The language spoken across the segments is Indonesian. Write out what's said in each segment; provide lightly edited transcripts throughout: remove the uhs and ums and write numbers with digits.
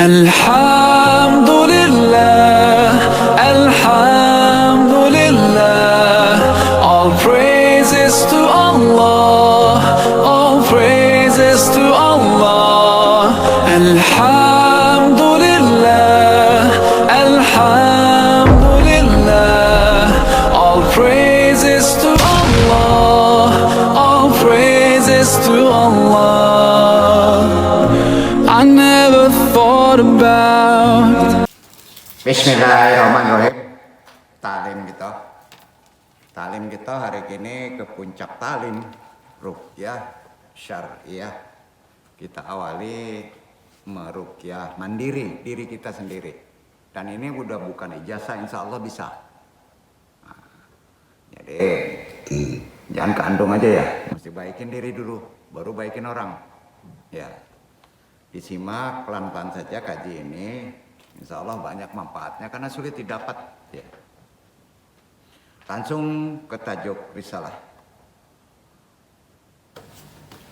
Alhamdulillah, Alhamdulillah, all praises to Allah, all praises to Allah. Alhamdulillah, Alhamdulillah, all praises to Allah, all praises to Allah. I never thought about. Bismillahirrahmanirrahim. Talim kita hari ini ke puncak talim ruqyah syariah. Kita awali meruqyah mandiri diri kita sendiri. Dan ini udah bukan ijazah, insya Allah bisa. Nah, jadi jangan keandung aja ya. Mesti baikin diri dulu, baru baikin orang. Ya. Disimak pelan-pelan saja kaji ini, insya Allah banyak manfaatnya karena sulit didapat. Ya. Langsung ke tajuk risalah.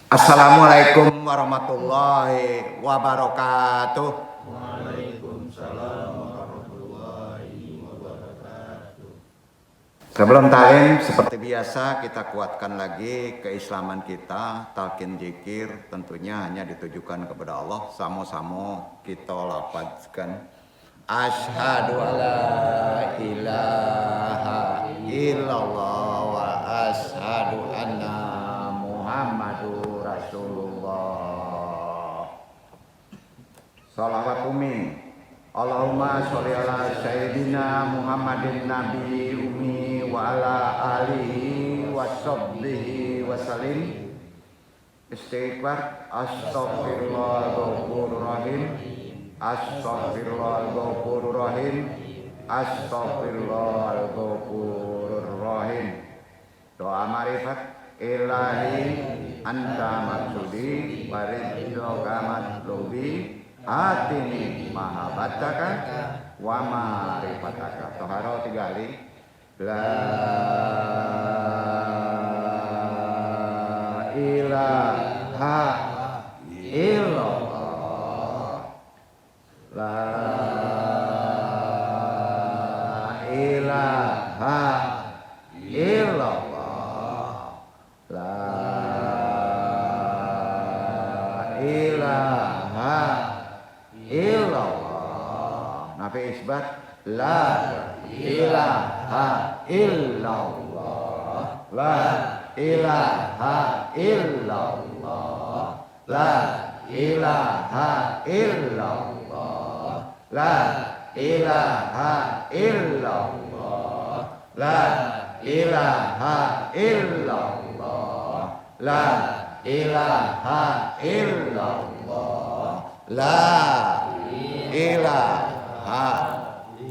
Assalamualaikum warahmatullahi wabarakatuh. Waalaikumsalam warahmatullahi wabarakatuh. Sebelum talim, seperti biasa kita kuatkan lagi keislaman kita. Talqin zikir tentunya hanya ditujukan kepada Allah. Sama-sama kita lafazkan asyhadu alla ilaha illallah wa asyhadu anna muhammadur rasulullah. Shalawat umi Allahumma sholli ala sayyidina Muhammadin nabi ummi wa ala alihi wa sahbihi wa salim. Istighfar. Astaghfirullahaladzim, Astaghfirullahaladzim, Astaghfirullahaladzim. Doa marifat. Ilahi anta maksudi waridhoka matlubi atini mahabbataka wa ma'rifataka. Toharo 3 kali. La ilaha illallah, la ilaha illallah, la ilaha illallah. Nafi isbat la ilaha illallah, la ilaha illallah, la ilaha illallah, la ilaha illallah, la ilaha illallah, la ilaha illallah, la ilaha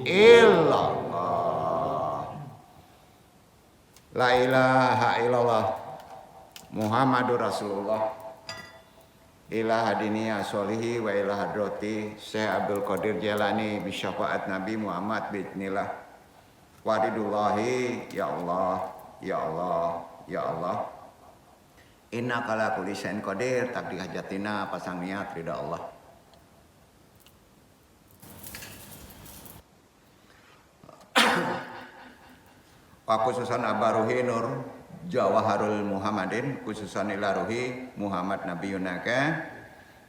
illallah. La ilaha illallah Muhammadur Rasulullah. Ila hadiniya solihi wa ila hadrati Syekh Abdul Qadir Jailani bi syafaat Nabi Muhammad bismillah. Waridullahi ya Allah, ya Allah, ya Allah. Inna kala kulli syai'in qadir, takdir hajatina pasang niat ridha Allah. Wa khususan abaruhi nur Jawaharul Muhammadin, khususan ila ruhi Muhammad Nabiyunaka,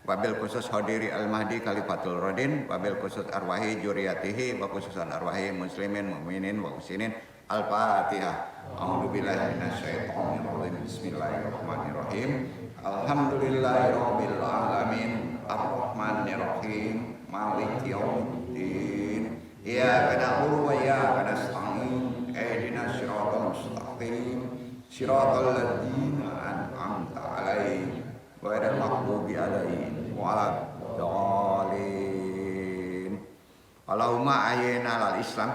wabil khusus hadiri al-mahdi khalifatul radin, wabil khusus arwahi juriyatihi, wa khususan arwahi muslimin mu'minin wa muslimin. Al-Fatihah. A'udzubillahi minasyaitonir rajim. Bismillahirrahmanirrahim. Alhamdulillahirabbil alamin, arrahmanir rahim, maliki yaumiddin. Iyyaka na'budu wa iyyaka nasta'in. Ihdinas siratal mustaqim. Siratal ladzina an'amta 'alaihim ghairil maghdubi 'alaihim waladdallin. Allahumma ahyina 'alal Islam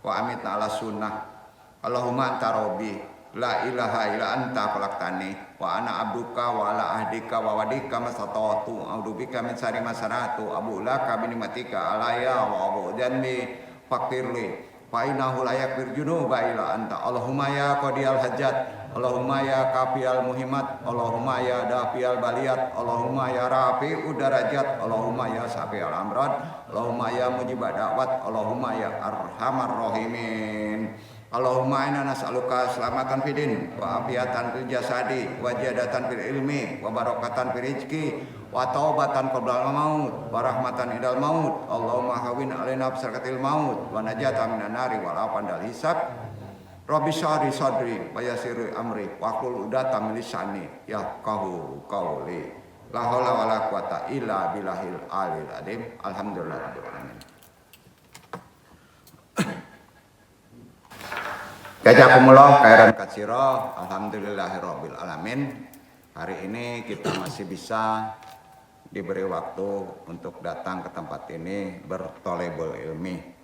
wa amitna 'ala sunnah. Allahumma anta rabbi la ilaha illa anta khalaqtani wa ana abduka wa ala ahdika wa wadika masatatu a'udzubika min syarri ma sana'tu abu laka bi nikmatika alayya wa abu dzanbi faqirli fa innahu la yakfir junuba illa anta. Allahumma ya qadiyal hajat Allahumma ya kafial muhimmat, Allahumma ya dafial baliyat, Allahumma ya rafi'u darajat, Allahumma ya safi'al amrad, Allahumma ya mujibad da'wat, Allahumma ya arhamar rahimin. Allahumma inna nas'aluka selamatan fidin wa afiatan fil jasadi wa jadatan fil ilmi wa barakatan fil rizki wa taubatan qabla maut wa rahmatan idal maut. Allahumma hawin alaina bisarkatil maut wa najatan minan nari wal afan dal hisab. Rabbi syari sadri wa yassir amri wa qul udatam lisani yafqahu qawli. La haula wala quwata illa billahil aliyil azim. Alhamdulillahirabbil alamin. Jazakumullah khairan katsira. Alhamdulillahirabbil alamin. Hari ini kita masih bisa diberi waktu untuk datang ke tempat ini bertolebul ilmi.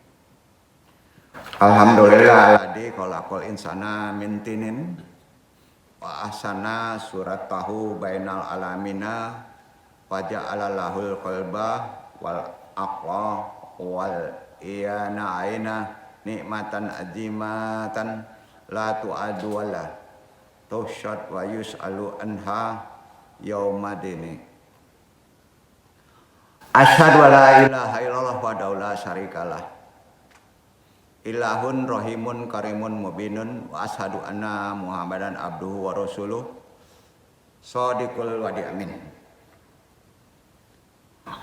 Alhamdulillah alladzi khalaqal insana min tinin wa ahsana suratahu bainal alamina wa ja'ala lahul qalba wal aqla wal iyana aina nikmatan azimatan la tu'adu wala tusyad wa yus'alu anha yaumadini. Asyhadu an la ilaha illallah wa la syarikalah ilahun rahimun karimun mubinun wa asyhadu anna muhammadan abduhu wa rasuluh shadiqul wa'di amin.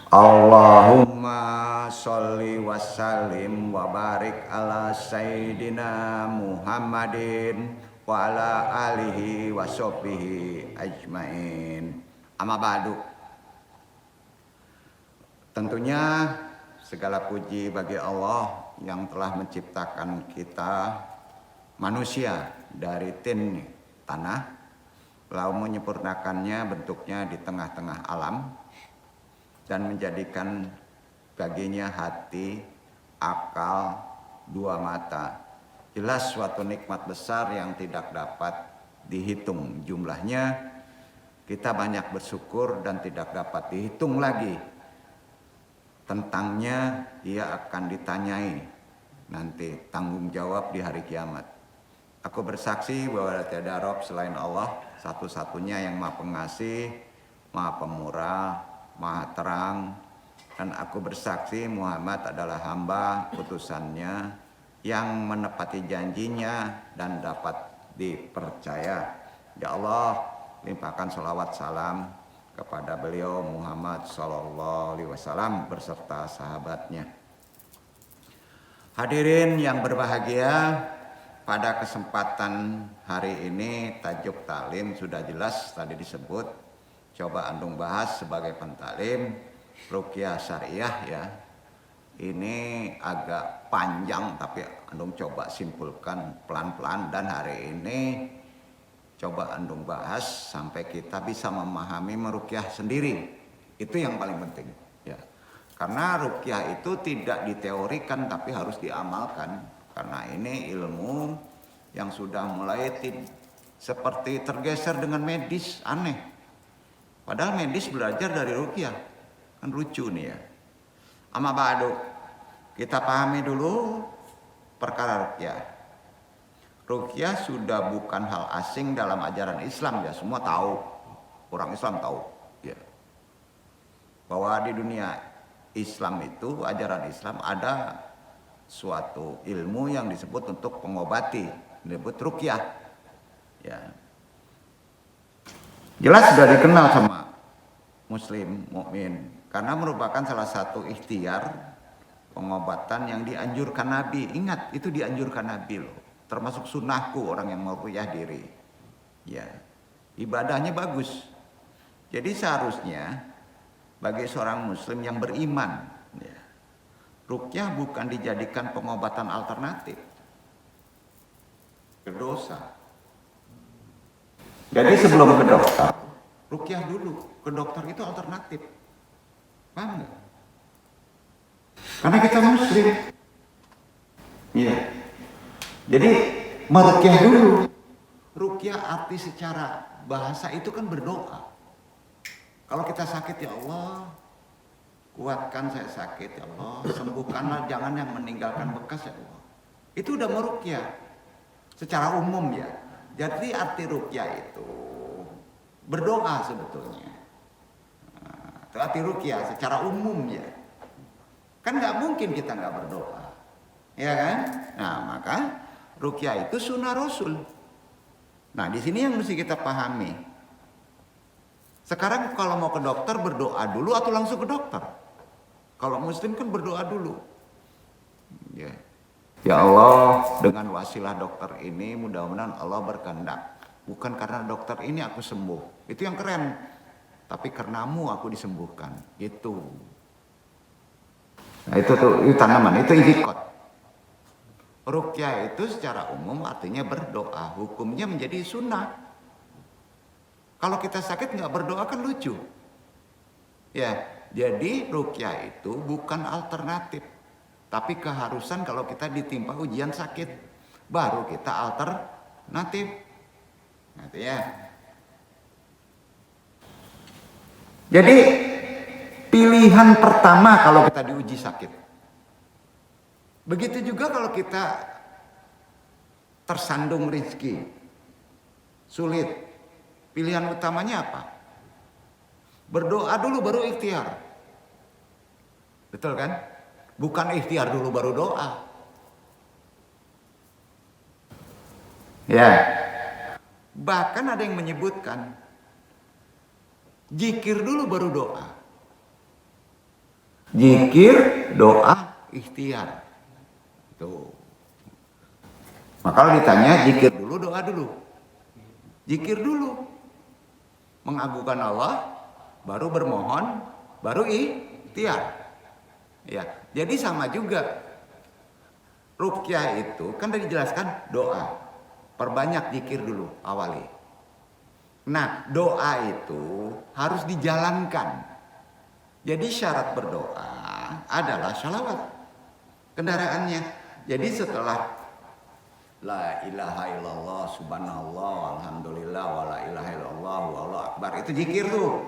Allahumma sholli wa sallim wa barik ala sayyidina Muhammadin wa ala alihi wa sahbihi ajmain. Amma ba'du. Tentunya segala puji bagi Allah yang telah menciptakan kita manusia dari tin tanah, lalu menyempurnakannya bentuknya di tengah-tengah alam dan menjadikan baginya hati, akal, dua mata. Jelas suatu nikmat besar yang tidak dapat dihitung jumlahnya. Kita banyak bersyukur dan tidak dapat dihitung lagi. Tentangnya ia akan ditanyai nanti, tanggung jawab di hari kiamat. Aku bersaksi bahwa tiada Rob selain Allah, satu-satunya yang maha pengasih, maha pemurah, maha terang. Dan aku bersaksi Muhammad adalah hamba utusannya yang menepati janjinya dan dapat dipercaya. Ya Allah, limpahkan sholawat salam kepada beliau Muhammad sallallahu alaihi wasallam berserta sahabatnya. Hadirin yang berbahagia, pada kesempatan hari ini tajuk taklim sudah jelas tadi disebut. Coba antum bahas sebagai pentaklim ruqyah syariah ya. Ini agak panjang tapi antum coba simpulkan pelan-pelan, dan hari ini coba antum bahas sampai kita bisa memahami meruqyah sendiri. Itu yang paling penting ya. Karena ruqyah itu tidak diteorikan tapi harus diamalkan. Karena ini ilmu yang sudah mulai seperti tergeser dengan medis, aneh. Padahal medis belajar dari ruqyah. Kan lucu nih ya. Amma ba'du, kita pahami dulu perkara ruqyah. Ruqyah sudah bukan hal asing dalam ajaran Islam ya, semua tahu. Orang Islam tahu ya. Bahwa di dunia Islam itu, ajaran Islam ada suatu ilmu yang disebut untuk pengobati, disebut ruqyah. Ya. Jelas sudah dikenal sama muslim mukmin karena merupakan salah satu ikhtiar pengobatan yang dianjurkan Nabi. Ingat, itu dianjurkan Nabi loh. Termasuk sunnahku orang yang mau ruqyah diri. Ya. Ibadahnya bagus. Jadi seharusnya bagi seorang muslim yang beriman, ya, ruqyah bukan dijadikan pengobatan alternatif. Berdosa. Jadi sebelum ke dokter, ruqyah dulu. Ke dokter itu alternatif. Paham nggak? Karena kita muslim. Iya. Jadi meruqyah dulu. Ruqyah arti secara bahasa itu kan berdoa. Kalau kita sakit, ya Allah, kuatkan saya sakit, ya Allah, sembuhkanlah, jangan yang meninggalkan bekas, ya Allah. Itu udah meruqyah secara umum ya. Jadi arti ruqyah itu berdoa sebetulnya. Nah, itu arti ruqyah secara umum ya. Kan nggak mungkin kita nggak berdoa, ya kan? Nah maka ruqyah itu sunnah Rasul. Nah di sini yang mesti kita pahami. Sekarang kalau mau ke dokter berdoa dulu atau langsung ke dokter? Kalau Muslim kan berdoa dulu. Ya. Ya Allah, dengan wasilah dokter ini mudah-mudahan Allah berkehendak. Bukan karena dokter ini aku sembuh. Itu yang keren. Tapi karenamu aku disembuhkan. Gitu. Nah itu tanaman, itu itikad. Ruqyah itu secara umum artinya berdoa. Hukumnya menjadi sunnah. Kalau kita sakit nggak berdoa kan lucu. Ya, jadi ruqyah itu bukan alternatif. Tapi keharusan kalau kita ditimpa ujian sakit, baru kita alternatif. Gitu ya. Jadi pilihan pertama kalau kita diuji sakit. Begitu juga kalau kita tersandung rezeki, sulit. Pilihan utamanya apa? Berdoa dulu baru ikhtiar. Betul kan? Bukan ikhtiar dulu baru doa. Ya. Bahkan ada yang menyebutkan zikir dulu baru doa. Zikir, doa, ikhtiar. Tuh. Maka kalau ditanya zikir dulu, doa dulu. Zikir dulu. Mengagungkan Allah, baru bermohon, baru ikhtiar. Ya, jadi sama juga. Ruqyah itu kan tadi dijelaskan doa. Perbanyak zikir dulu, awali. Nah, doa itu harus dijalankan. Jadi syarat berdoa adalah sholawat. Kendaraannya. Jadi setelah la ilaha illallah subhanallah alhamdulillah wa la ilaha illallah wallahu akbar, itu zikir tuh.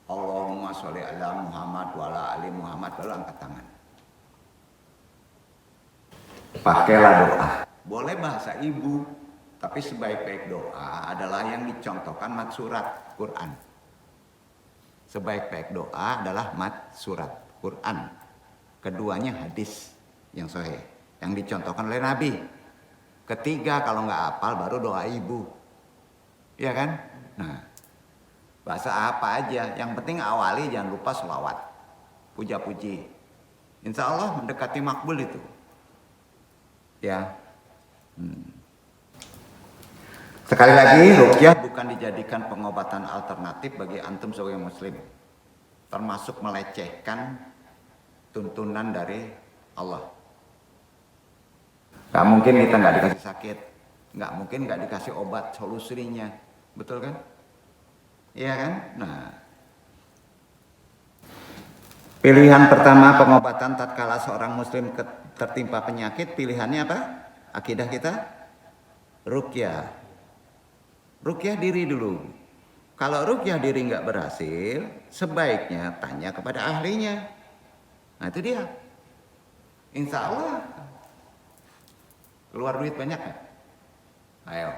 Allahumma sholli ala Muhammad wa ala ali Muhammad, lalu angkat tangan. Pakailah doa. Boleh bahasa ibu, tapi sebaik-baik doa adalah yang dicontohkan mat surat Quran. Sebaik-baik doa adalah mat surat Quran. Keduanya hadis yang sahih, yang dicontohkan oleh Nabi. Ketiga kalau nggak hafal baru doa ibu, ya kan? Nah, bahasa apa aja, yang penting awali jangan lupa sholawat, puja-puji. Insya Allah mendekati makbul itu, ya. Sekali lagi, ruqyah bukan dijadikan pengobatan alternatif bagi antum sebagai muslim, termasuk melecehkan tuntunan dari Allah. Gak mungkin kita gak dikasih sakit, gak mungkin gak dikasih obat solusinya, betul kan? Iya kan? Nah, pilihan pertama pengobatan tatkala seorang muslim tertimpa penyakit, pilihannya apa? Akidah kita ruqyah. Ruqyah diri dulu. Kalau ruqyah diri nggak berhasil, sebaiknya tanya kepada ahlinya. Nah itu dia. Insya Allah keluar duit banyak nggak? Ayo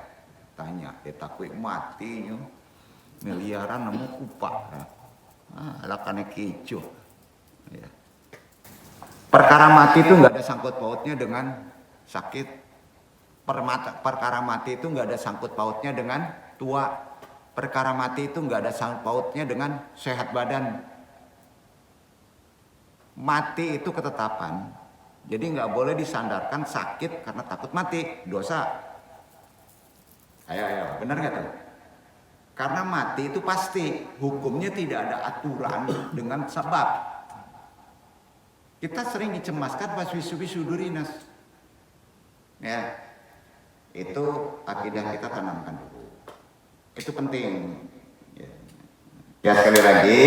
tanya. Kita kuik mati miliaran nemu kupak. Alakannya kicu. Ya. Perkara mati itu nggak ada sangkut pautnya dengan sakit. Perkara mati itu nggak ada sangkut pautnya dengan tua. Perkara mati itu nggak ada sangkut pautnya dengan sehat badan. Mati itu ketetapan. Jadi nggak boleh disandarkan sakit karena takut mati, dosa. Ayo, benar nggak tuh? Karena mati itu pasti, hukumnya tidak ada aturan dengan sebab. Kita sering dicemaskan pas wisu-wisu durinas. Ya. Itu akidah kita tanamkan dulu. Itu penting. Ya sekali lagi,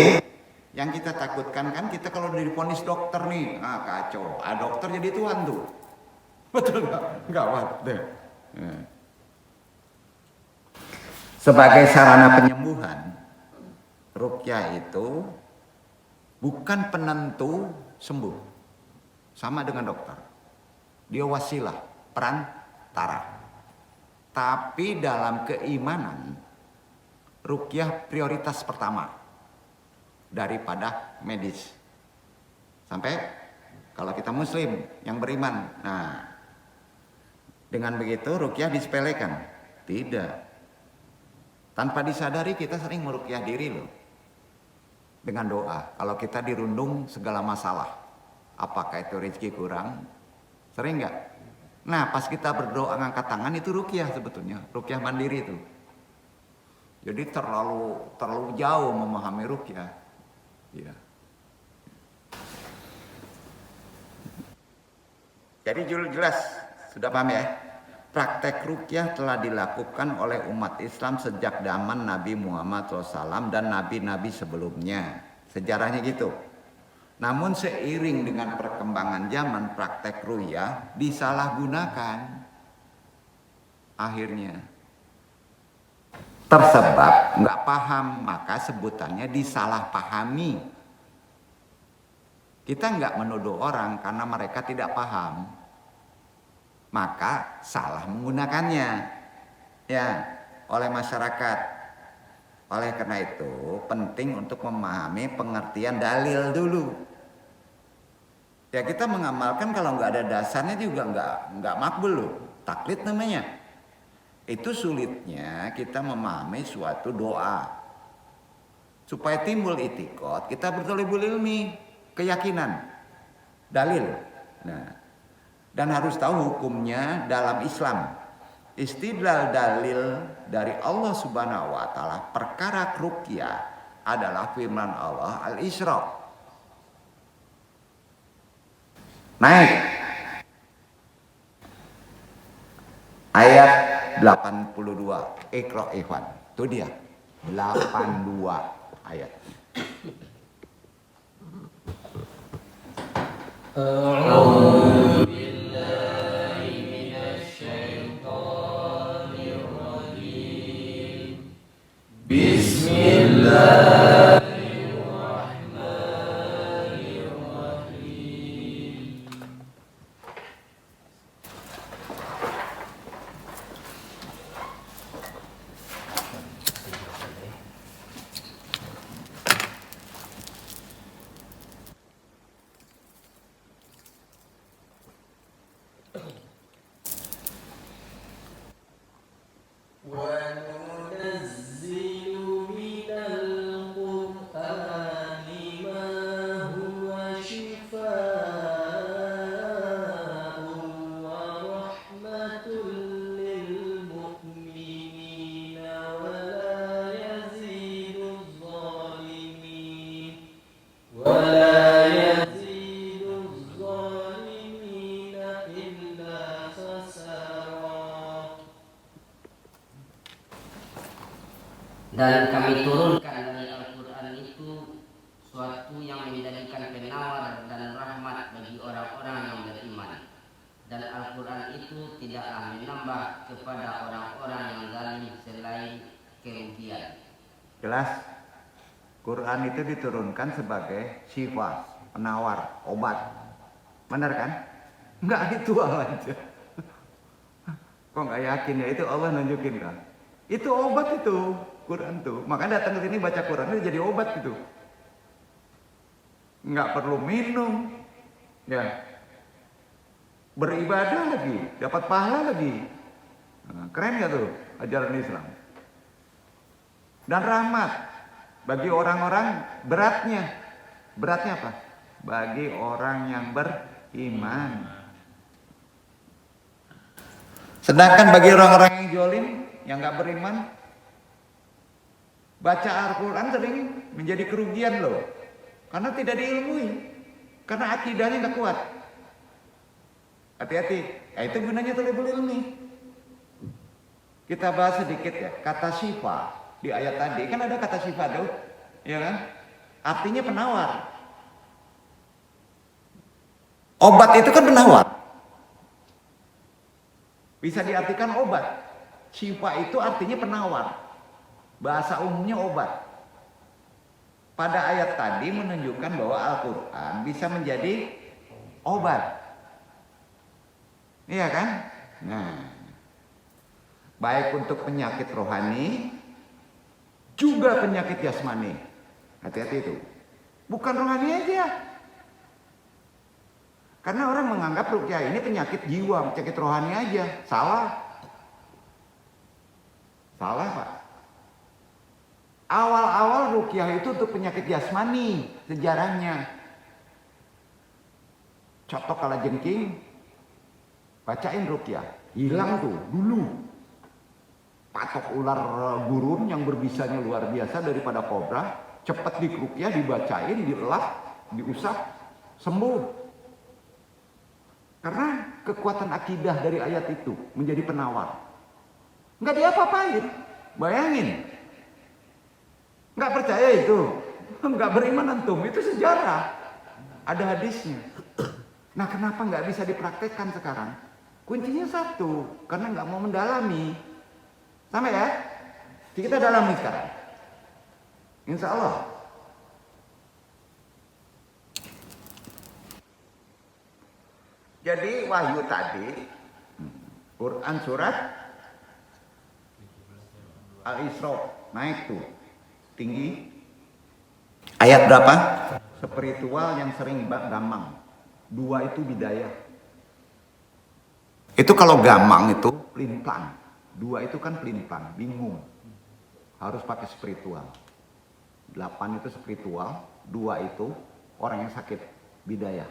yang kita takutkan kan kita kalau divonis dokter nih, kacau. Dokter jadi Tuhan tuh. Betul nggak? Gawat deh. Sebagai sarana penyembuhan, ruqyah itu bukan penentu sembuh. Sama dengan dokter. Dia wasilah, perantara. Tapi dalam keimanan, ruqyah prioritas pertama daripada medis. Sampai kalau kita muslim yang beriman. Nah, dengan begitu ruqyah disepelekan? Tidak. Tanpa disadari kita sering meruqyah diri loh. Dengan doa. Kalau kita dirundung segala masalah. Apakah itu rezeki kurang? Sering nggak? Nah, pas kita berdoa ngangkat tangan itu ruqyah sebetulnya, ruqyah mandiri itu. Jadi terlalu jauh memahami ruqyah. Ya. Jadi jelas sudah paham ya? Praktek ruqyah telah dilakukan oleh umat Islam sejak zaman Nabi Muhammad SAW dan nabi-nabi sebelumnya. Sejarahnya gitu. Namun seiring dengan perkembangan zaman, praktek ruqyah disalahgunakan. Akhirnya tersebab nggak paham, maka sebutannya disalahpahami. Kita nggak menuduh orang karena mereka tidak paham, maka salah menggunakannya ya oleh masyarakat. Oleh karena itu penting untuk memahami pengertian dalil dulu. Ya kita mengamalkan kalau nggak ada dasarnya juga nggak makbul loh. Taklid namanya. Itu sulitnya kita memahami suatu doa. Supaya timbul itikad, kita bertolibul ilmi, keyakinan, dalil. Nah, dan harus tahu hukumnya dalam Islam. Istidlal dalil dari Allah Subhanahu wa taala perkara ruqyah adalah firman Allah Al-Isra. Naik ayat 82. Iqra ikhwan. Itu dia. 82 ayat. Dan kami turunkan dari Al-Quran itu suatu yang menjadikan penawar dan rahmat bagi orang-orang yang beriman. Dan Al-Quran itu tidaklah menambah kepada orang-orang yang zalim selain kerugian. Jelas? Quran itu diturunkan sebagai syifa, penawar, obat. Benar kan? Enggak itu aja. Kok nggak yakin ya? Itu Allah nunjukin kan? Itu obat itu. Quran tuh, makanya datang ke sini baca Quran itu jadi obat gitu. Nggak perlu minum, ya. Beribadah lagi, dapat pahala lagi. Nah, keren gak tuh ajaran Islam? Dan rahmat bagi orang-orang beratnya apa? Bagi orang yang beriman. Sedangkan bagi orang-orang yang jolim, yang nggak beriman, baca Al-Quran sering menjadi kerugian loh. Karena tidak diilmui. Karena akidahnya nggak kuat. Hati-hati. Ya, itu gunanya thalibul ilmi. Kita bahas sedikit ya. Kata syifa di ayat tadi. Kan ada kata syifa tuh. Ya kan? Artinya penawar. Obat itu kan penawar. Bisa diartikan obat. Syifa itu artinya penawar. Bahasa umumnya obat. Pada ayat tadi menunjukkan bahwa Al-Quran bisa menjadi obat. Iya kan? Nah, baik untuk penyakit rohani juga penyakit jasmani. Hati-hati itu. Bukan rohani aja. Karena orang menganggap ruqyah ini penyakit jiwa, penyakit rohani aja. Salah. Salah, Pak. Awal-awal ruqyah itu untuk penyakit jasmani sejarahnya. Contoh kalajengking, bacain ruqyah. Hilang tuh dulu. Patok ular gurun yang berbisanya luar biasa daripada kobra, cepat dikeruqyah, dibacain, dielap, diusap, sembuh. Karena kekuatan akidah dari ayat itu menjadi penawar. Nggak diapa-apain, bayangin. Nggak percaya itu, nggak beriman antum, itu sejarah. Ada hadisnya. Nah, kenapa nggak bisa dipraktekkan sekarang? Kuncinya satu, karena nggak mau mendalami. Sama ya? Kita dalami sekarang. Insya Allah. Jadi wahyu tadi, Quran surat Al-Isra naik tuh, tinggi. Ayat berapa? Spiritual yang sering gamang. 2 itu bidayah. Itu kalau gamang itu pelin-pelan. 2 itu kan pelin-pelan, bingung. Harus pakai spiritual. 8 itu spiritual, 2 itu orang yang sakit, bidayah.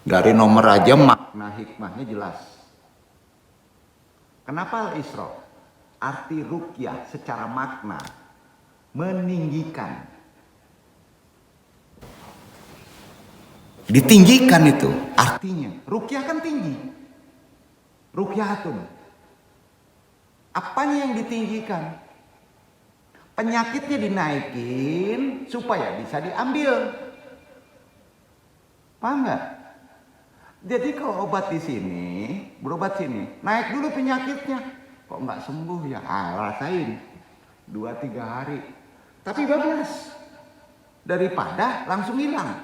Dari nomor aja makna hikmahnya jelas. Kenapa Al-Isra? Arti ruqyah secara makna meninggikan. Ditinggikan itu artinya. Ruqyah kan tinggi. Ruqyahatun. Apanya yang ditinggikan? Penyakitnya dinaikin supaya bisa diambil. Paham nggak? Jadi kalau obat di sini, berobat sini, naik dulu penyakitnya. Kok nggak sembuh ya? Rasain 2-3 hari. Tapi bablas. Daripada langsung hilang.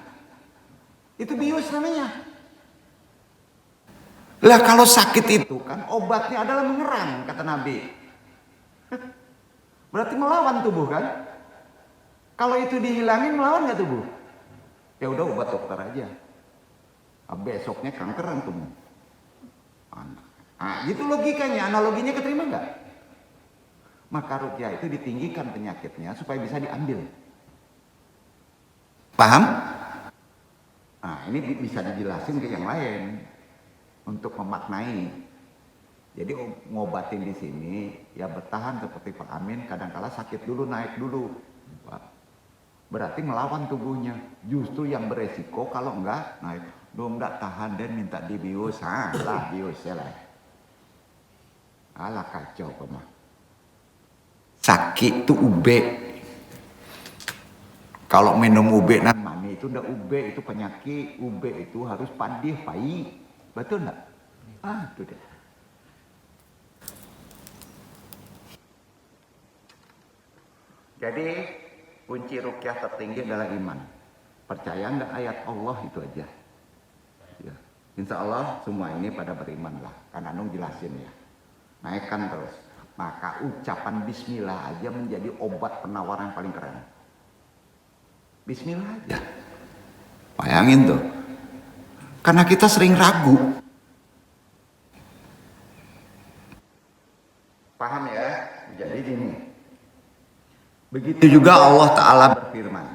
Itu bius namanya. Lah kalau sakit itu kan obatnya adalah menyerang, kata Nabi. Berarti melawan tubuh kan? Kalau itu dihilangin melawan nggak tubuh? Ya udah obat dokter aja. Besoknya kanker antum. Nah, gitu logikanya, analoginya keterima nggak? Maka ruqyah itu ditinggikan penyakitnya supaya bisa diambil. Paham? Nah, ini bisa dijelasin ke yang lain untuk memaknai. Jadi ngobatin di sini ya bertahan seperti Pak Amin, kadang-kala sakit dulu, naik dulu. Berarti melawan tubuhnya. Justru yang beresiko kalau enggak naik, enggak tahan dan minta dibius, lah bius ya lah. Alah kacau pemah. Sakit tuh ube. Kalau minum ube nan mani itu ndak ube, itu penyakit. Ube itu harus padih, pahit. Betul ndak? Itu deh. Jadi kunci ruqyah tertinggi adalah iman. Percaya nggak ayat Allah itu aja. Ya. Insya Allah semua ini pada beriman lah. Karena Anung jelasin ya. Naikkan terus. Maka ucapan bismillah aja menjadi obat penawar yang paling keren. Bismillah aja. Bayangin tuh. Karena kita sering ragu. Paham ya? Jadi gini. Begitu juga Allah Ta'ala berfirman.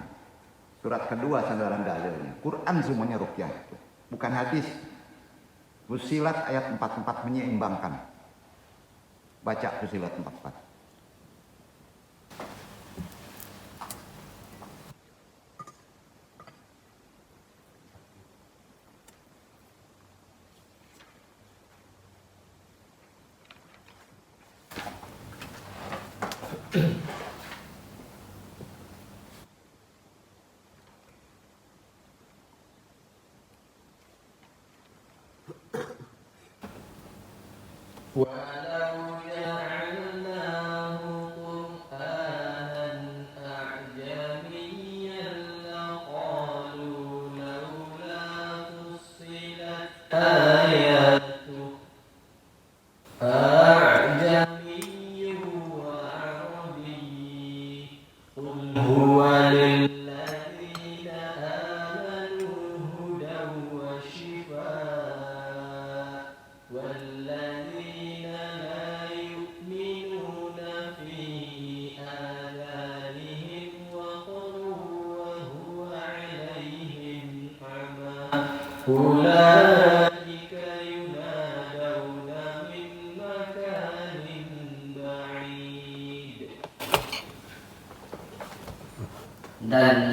Surat kedua sandaran dalilnya. Quran semuanya ruqyah. Bukan hadis. Fussilat ayat 44 menyeimbangkan. Baca Fussilat 44. ولو جعلناه قرآنا أعجميا لقالوا لولا فصلت آياته أعجمي هنالك ينادون من مكان بعيد Dan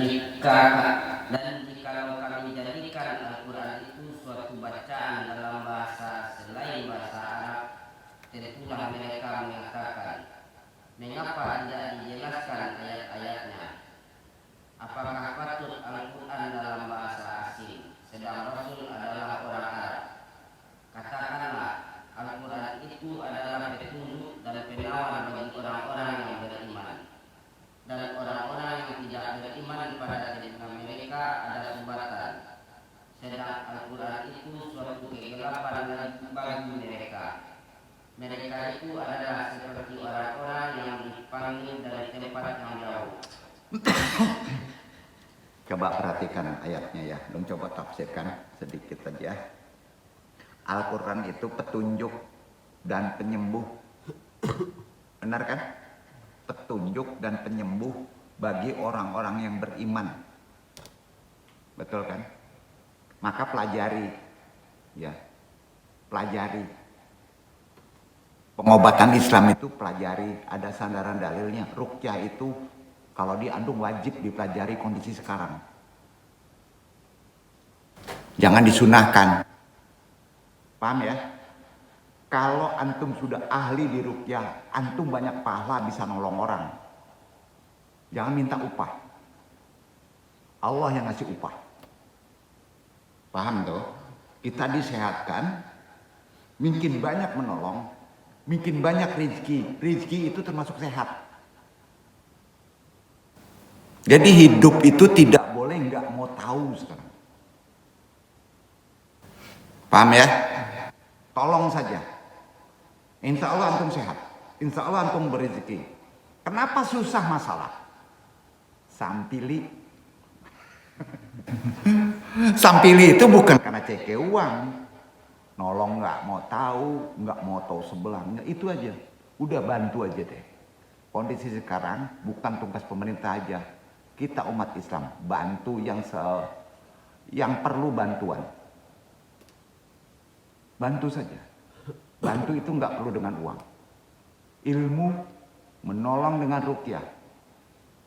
jikalau kami jadikan Al-Quran itu suatu bacaan dalam bahasa selain bahasa Arab, tentulah mereka mengatakan, mengapa tidak dijelaskan ayat-ayatnya? Apakah patut Al-Quran dalam bahasa asing, sedang Rasul adalah orang Arab? Katakanlah, Al-Quran itu adalah petunjuk dan penawar bagi orang-orang yang beriman. Dan orang-orang yang tidak beriman pada telinga mereka ada sumbatan. Sedang Al-Quran itu suatu kegelapan bagi mereka. Mereka itu adalah seperti orang-orang yang dipanggil dari tempat yang jauh. Coba perhatikan ayatnya ya, dong coba tafsirkan sedikit saja. Al-Quran itu petunjuk dan penyembuh. Benar kan? Petunjuk dan penyembuh bagi orang-orang yang beriman. Betul kan? Maka pelajari, ya, pelajari. Pengobatan Islam itu pelajari, ada sandaran dalilnya. Ruqyah itu kalau di Andung wajib dipelajari kondisi sekarang. Jangan disunahkan. Paham ya? Kalau antum sudah ahli di ruqyah, antum banyak pahala bisa nolong orang. Jangan minta upah. Allah yang ngasih upah. Paham tuh? Kita disehatkan, mungkin banyak menolong, mungkin banyak rezeki. Rezeki itu termasuk sehat. Jadi hidup itu tidak boleh nggak mau tahu sekarang. Paham ya? Tolong saja. Insya Allah antum sehat. Insya Allah antum berrezeki. Kenapa susah masalah? Sampili. Sampili itu bukan karena ceke uang. Nolong nggak mau tahu sebelahnya. Itu aja. Udah bantu aja deh. Kondisi sekarang bukan tugas pemerintah aja. Kita umat Islam bantu yang perlu bantuan. Bantu saja. Bantu itu nggak perlu dengan uang. Ilmu menolong dengan ruqyah.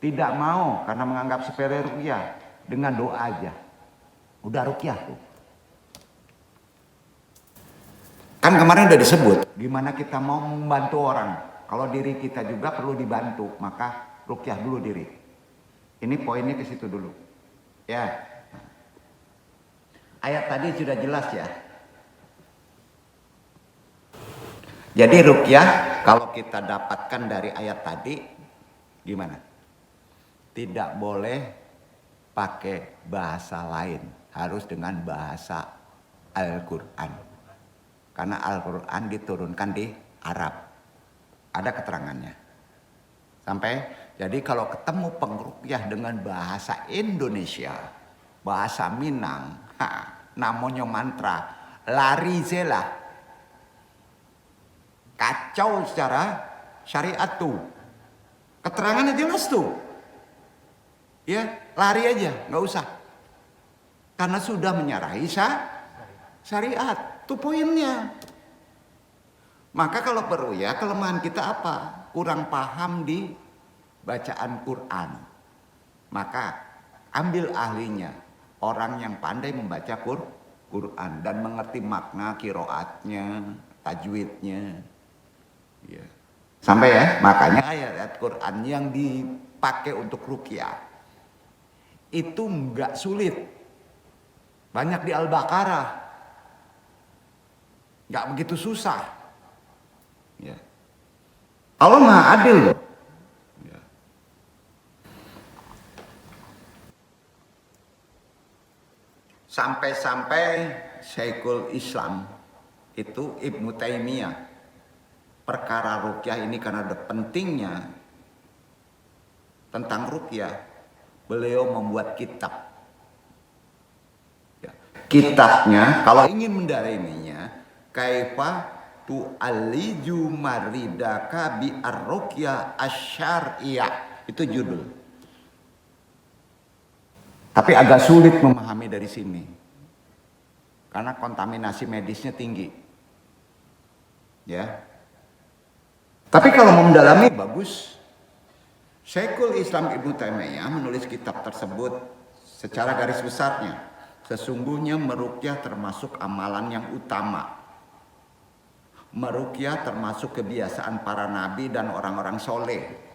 Tidak mau karena menganggap sepele ruqyah, dengan doa aja. Udah ruqyah tuh. Kan kemarin udah disebut gimana kita mau membantu orang. Kalau diri kita juga perlu dibantu, maka ruqyah dulu diri. Ini poinnya ke situ dulu. Ya. Ayat tadi sudah jelas ya. Jadi ruqyah kalau kita dapatkan dari ayat tadi gimana? Tidak boleh pakai bahasa lain, harus dengan bahasa Al-Quran. Karena Al-Quran diturunkan di Arab. Ada keterangannya. Sampai jadi kalau ketemu pengruqyah dengan bahasa Indonesia, bahasa Minang, namanya mantra, lari zelah. Kacau secara syariat tuh. Keterangannya jelas tuh. Ya, lari aja, nggak usah. Karena sudah menyalahi syariat. Itu poinnya. Maka kalau perlu ya, kelemahan kita apa? Kurang paham di bacaan Quran. Maka ambil ahlinya, orang yang pandai membaca Quran dan mengerti makna qiraatnya, tajwidnya. Ya. Sampai ya, makanya ayat Quran yang dipakai untuk ruqyah itu enggak sulit. Banyak di Al-Baqarah. Enggak begitu susah. Ya. Allah Maha Adil loh. Ya. Sampai-sampai Syekhul Islam itu Ibnu Taimiyah perkara ruqyah ini karena ada pentingnya tentang ruqyah, beliau membuat kitab. Ya. Kitabnya kalau ingin mendalaminya, kaifa tu'alliju maridaka bi ar-ruqyah asy-syar'iyyah, itu judul. Tapi agak sulit memahami dari sini. karena kontaminasi medisnya tinggi. Ya. Tapi kalau mau mendalami bagus. Syekhul Islam Ibnu Taimiyah menulis kitab tersebut secara garis besarnya. Sesungguhnya meruqyah termasuk amalan yang utama. Meruqyah termasuk kebiasaan para nabi dan orang-orang soleh.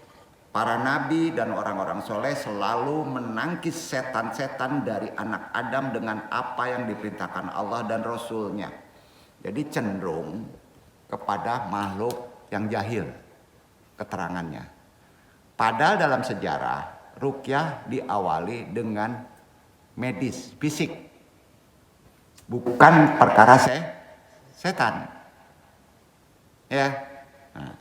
Para nabi dan orang-orang soleh selalu menangkis setan-setan dari anak Adam dengan apa yang diperintahkan Allah dan Rasulnya. Jadi cenderung kepada makhluk yang jahil keterangannya. Padahal dalam sejarah ruqyah diawali dengan medis, fisik. Bukan perkara setan. Ya. Nah.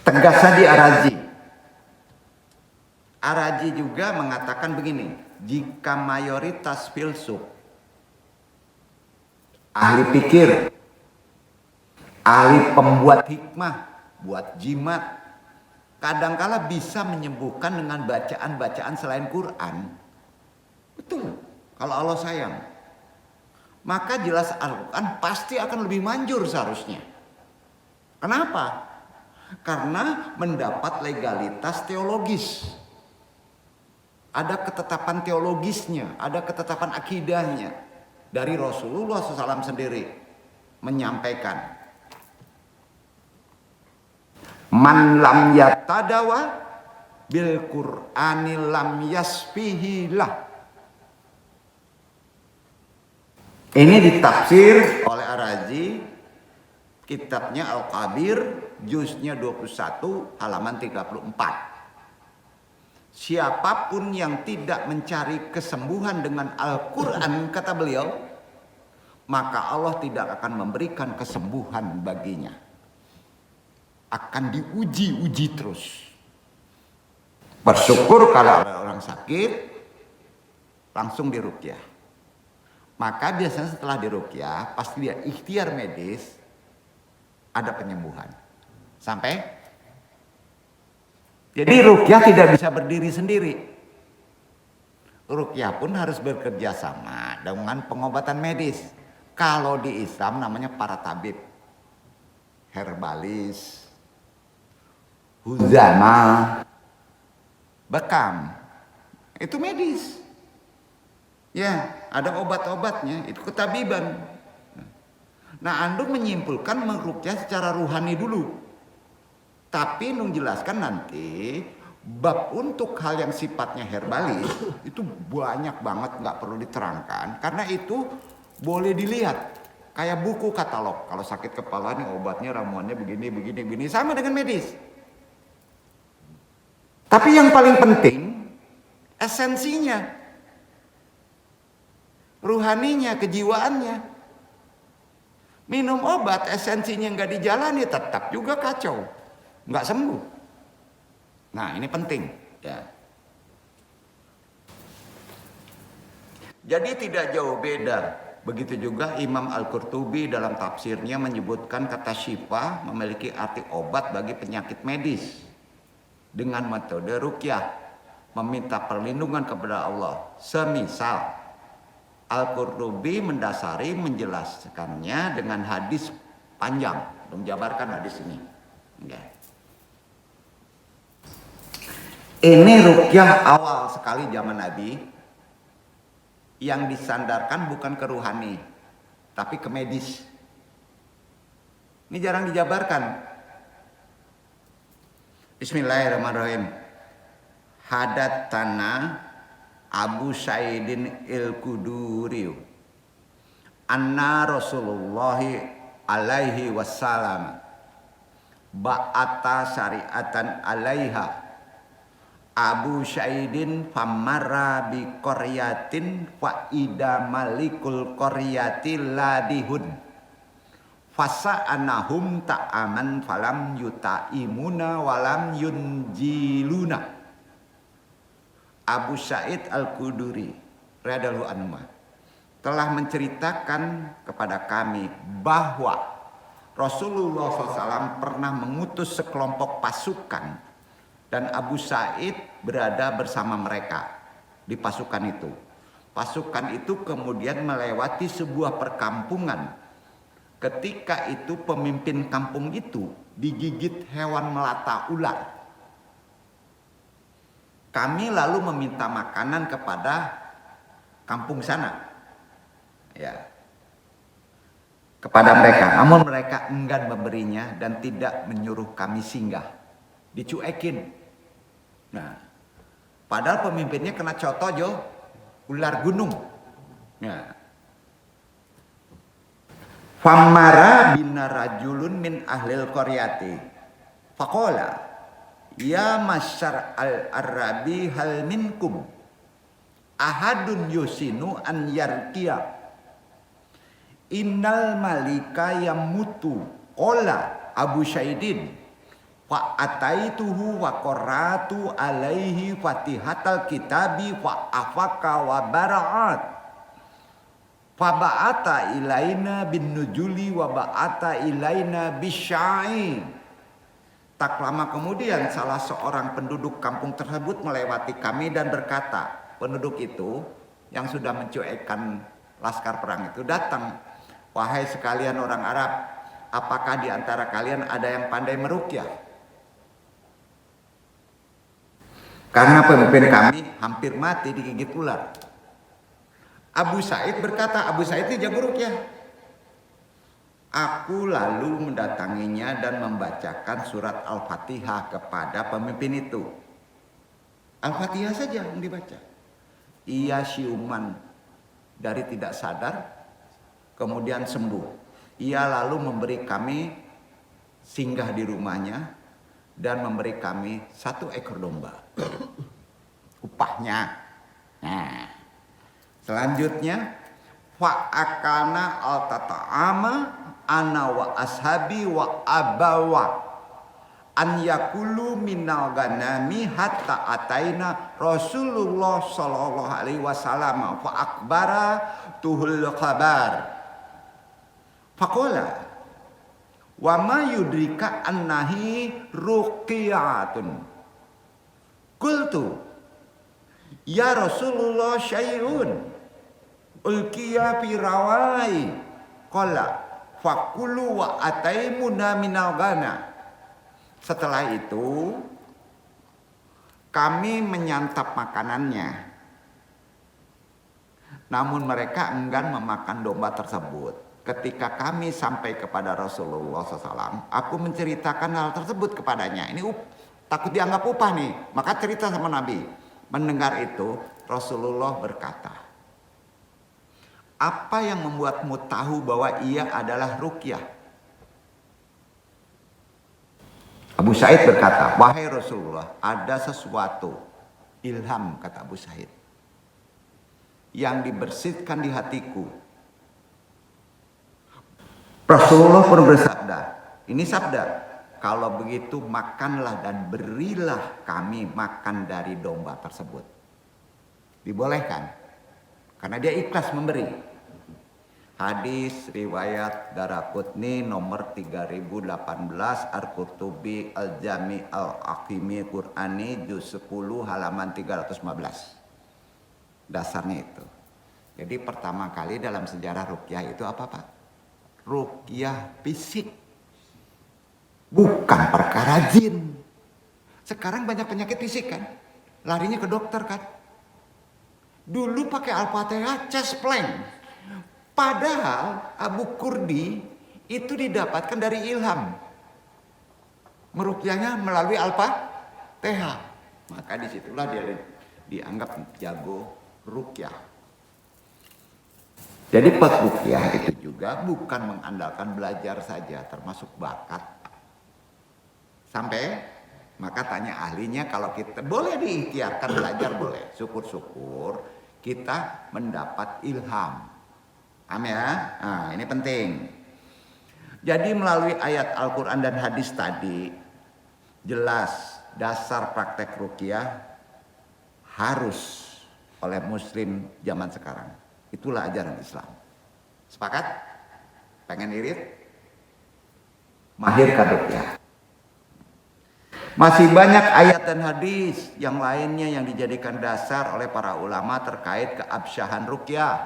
Tegas Sadi Arazi. Arazi juga mengatakan begini, jika mayoritas filsuf, ahli pikir, ahli pembuat hikmah, buat jimat, kadangkala bisa menyembuhkan dengan bacaan-bacaan selain Quran. Betul, kalau Allah sayang. Maka jelas Al-Quran pasti akan lebih manjur seharusnya. Kenapa? Karena mendapat legalitas teologis. Ada ketetapan teologisnya, ada ketetapan akidahnya. Dari Rasulullah SAW sendiri menyampaikan, man lam yatadawa bil Qur'ani lam yasfihilah. Ini ditafsir oleh Arazi, kitabnya Al-Kabir, juznya 21, halaman 34. Siapapun yang tidak mencari kesembuhan dengan Al-Quran, kata beliau, maka Allah tidak akan memberikan kesembuhan baginya. Akan diuji-uji terus. Bersyukur kalau ada orang sakit, langsung diruqyah. Maka biasanya setelah diruqyah, pasti dia ikhtiar medis, ada penyembuhan. Sampai? Jadi ruqyah tidak bisa berdiri sendiri. Ruqyah pun harus bekerja sama dengan pengobatan medis. Kalau di Islam namanya para tabib, herbalis, huzama, bekam, itu medis. Ya, ada obat-obatnya, itu ketabiban. Nah, Andu menyimpulkan meruqyah secara ruhani dulu. Tapi Nung jelaskan nanti bab untuk hal yang sifatnya herbalis itu banyak banget, nggak perlu diterangkan karena itu boleh dilihat kayak buku katalog. Kalau sakit kepala nih obatnya, ramuannya begini sama dengan medis. Tapi yang paling penting esensinya, ruhaninya, kejiwaannya. Minum obat esensinya nggak dijalani tetap juga kacau, nggak sembuh. Nah ini penting ya. Jadi tidak jauh beda. Begitu juga Imam Al-Qurtubi dalam tafsirnya menyebutkan kata syifa memiliki arti obat bagi penyakit medis. Dengan metode ruqyah, meminta perlindungan kepada Allah. Semisal Al-Qurtubi mendasari menjelaskannya dengan hadis panjang, menjabarkan hadis ini. Okay. Ini ruqyah awal sekali zaman Nabi yang disandarkan bukan ke ruhani, tapi ke medis. Ini jarang dijabarkan. Bismillahirrahmanirrahim. Hadat tanah Abu Sa'idin il-Kuduri anna Rasulullah alaihi wassalam ba'ata syariatan alaiha Abu Sa'idin famarra bi qaryatin fa ida malikul qaryati ladihun fasa'anahum ta'aman falam yuta'imuna walam yunjiluna. Abu Sa'id Al-Kuduri radhiyallahu anhu telah menceritakan kepada kami bahwa Rasulullah SAW pernah mengutus sekelompok pasukan dan Abu Sa'id berada bersama mereka di pasukan itu. Pasukan itu kemudian melewati sebuah perkampungan. Ketika itu pemimpin kampung itu digigit hewan melata ular. Kami lalu meminta makanan kepada kampung sana. Ya. Kepada mereka, namun mereka enggan memberinya dan tidak menyuruh kami singgah. Dicuekin. Nah, padahal pemimpinnya kena cotojo ular gunung. Ya. Famara bina rajulun min ahlil qaryati. Faqala ya masyar al-arabi hal minkum ahadun yusinu an yarqiya innal malika yamutu qala Abu Syaidin fa ataituhu wa qaratu alaihi fatihatal kitabi fa afaka wa bara'at fa ba'ata ilaina bin nujuli wa ba'ata ilaina bisyai. Tak lama kemudian salah seorang penduduk kampung tersebut melewati kami dan berkata, penduduk itu yang sudah mencuekkan laskar perang itu datang, wahai sekalian orang Arab, apakah di antara kalian ada yang pandai meruqyah? Karena pemimpin kami hampir mati digigit ular. Abu Said berkata, Abu Said itu jago ruqyah. Aku lalu mendatanginya dan membacakan surat Al-Fatihah kepada pemimpin itu. Al-Fatihah saja yang dibaca. Ia siuman dari tidak sadar, kemudian sembuh. Ia lalu memberi kami singgah di rumahnya dan memberi kami 1 ekor domba. Upahnya. Nah, selanjutnya fa'akana al-tata'ama ana wa ashabi wa abawa an yakulu minal ganami hatta ataina Rasulullah sallallahu alaihi wasallam fa akbara tuhul khabar faqala wa ma yudrika annahi ruqyatun qultu ya Rasulullah syai'un ulqiya fi rawai qala fakulu wa ataimuna minal gana. Setelah itu kami menyantap makanannya. Namun mereka enggan memakan domba tersebut. Ketika kami sampai kepada Rasulullah SAW, aku menceritakan hal tersebut kepadanya. Ini takut dianggap upah nih, maka cerita sama Nabi. Mendengar itu Rasulullah berkata, apa yang membuatmu tahu bahwa ia adalah ruqyah? Abu Said berkata, wahai Rasulullah, ada sesuatu ilham, kata Abu Said, yang dibersihkan di hatiku. Rasulullah pun bersabda, ini sabda, kalau begitu makanlah dan berilah kami makan dari domba tersebut. Dibolehkan, karena dia ikhlas memberi. Hadis riwayat Daraqutni nomor 3018, Al-Qurtubi Al-Jami Al-Aqimi Qur'ani juz 10 halaman 315. Dasarnya itu. Jadi pertama kali dalam sejarah ruqyah itu apa Pak? Ruqyah fisik. Bukan perkara jin. Sekarang banyak penyakit fisik kan? Larinya ke dokter kan? Dulu pakai Al-Fatihah cespleng. Padahal Abu Kurdi itu didapatkan dari ilham. Meruqyahnya melalui Al-Fatihah. Maka disitulah dia dianggap jago ruqyah. Jadi ruqyah itu juga bukan mengandalkan belajar saja, termasuk bakat. Sampai maka tanya ahlinya, kalau kita boleh diikhtiarkan belajar boleh. Syukur-syukur kita mendapat ilham. Paham ya? Nah, ini penting. Jadi melalui ayat Al-Quran dan hadis tadi, jelas dasar praktek ruqyah harus oleh muslim zaman sekarang. Itulah ajaran Islam. Sepakat? Pengen irit? Mahirkan ruqyah. Masih banyak ayat dan hadis yang lainnya yang dijadikan dasar oleh para ulama terkait keabsahan ruqyah.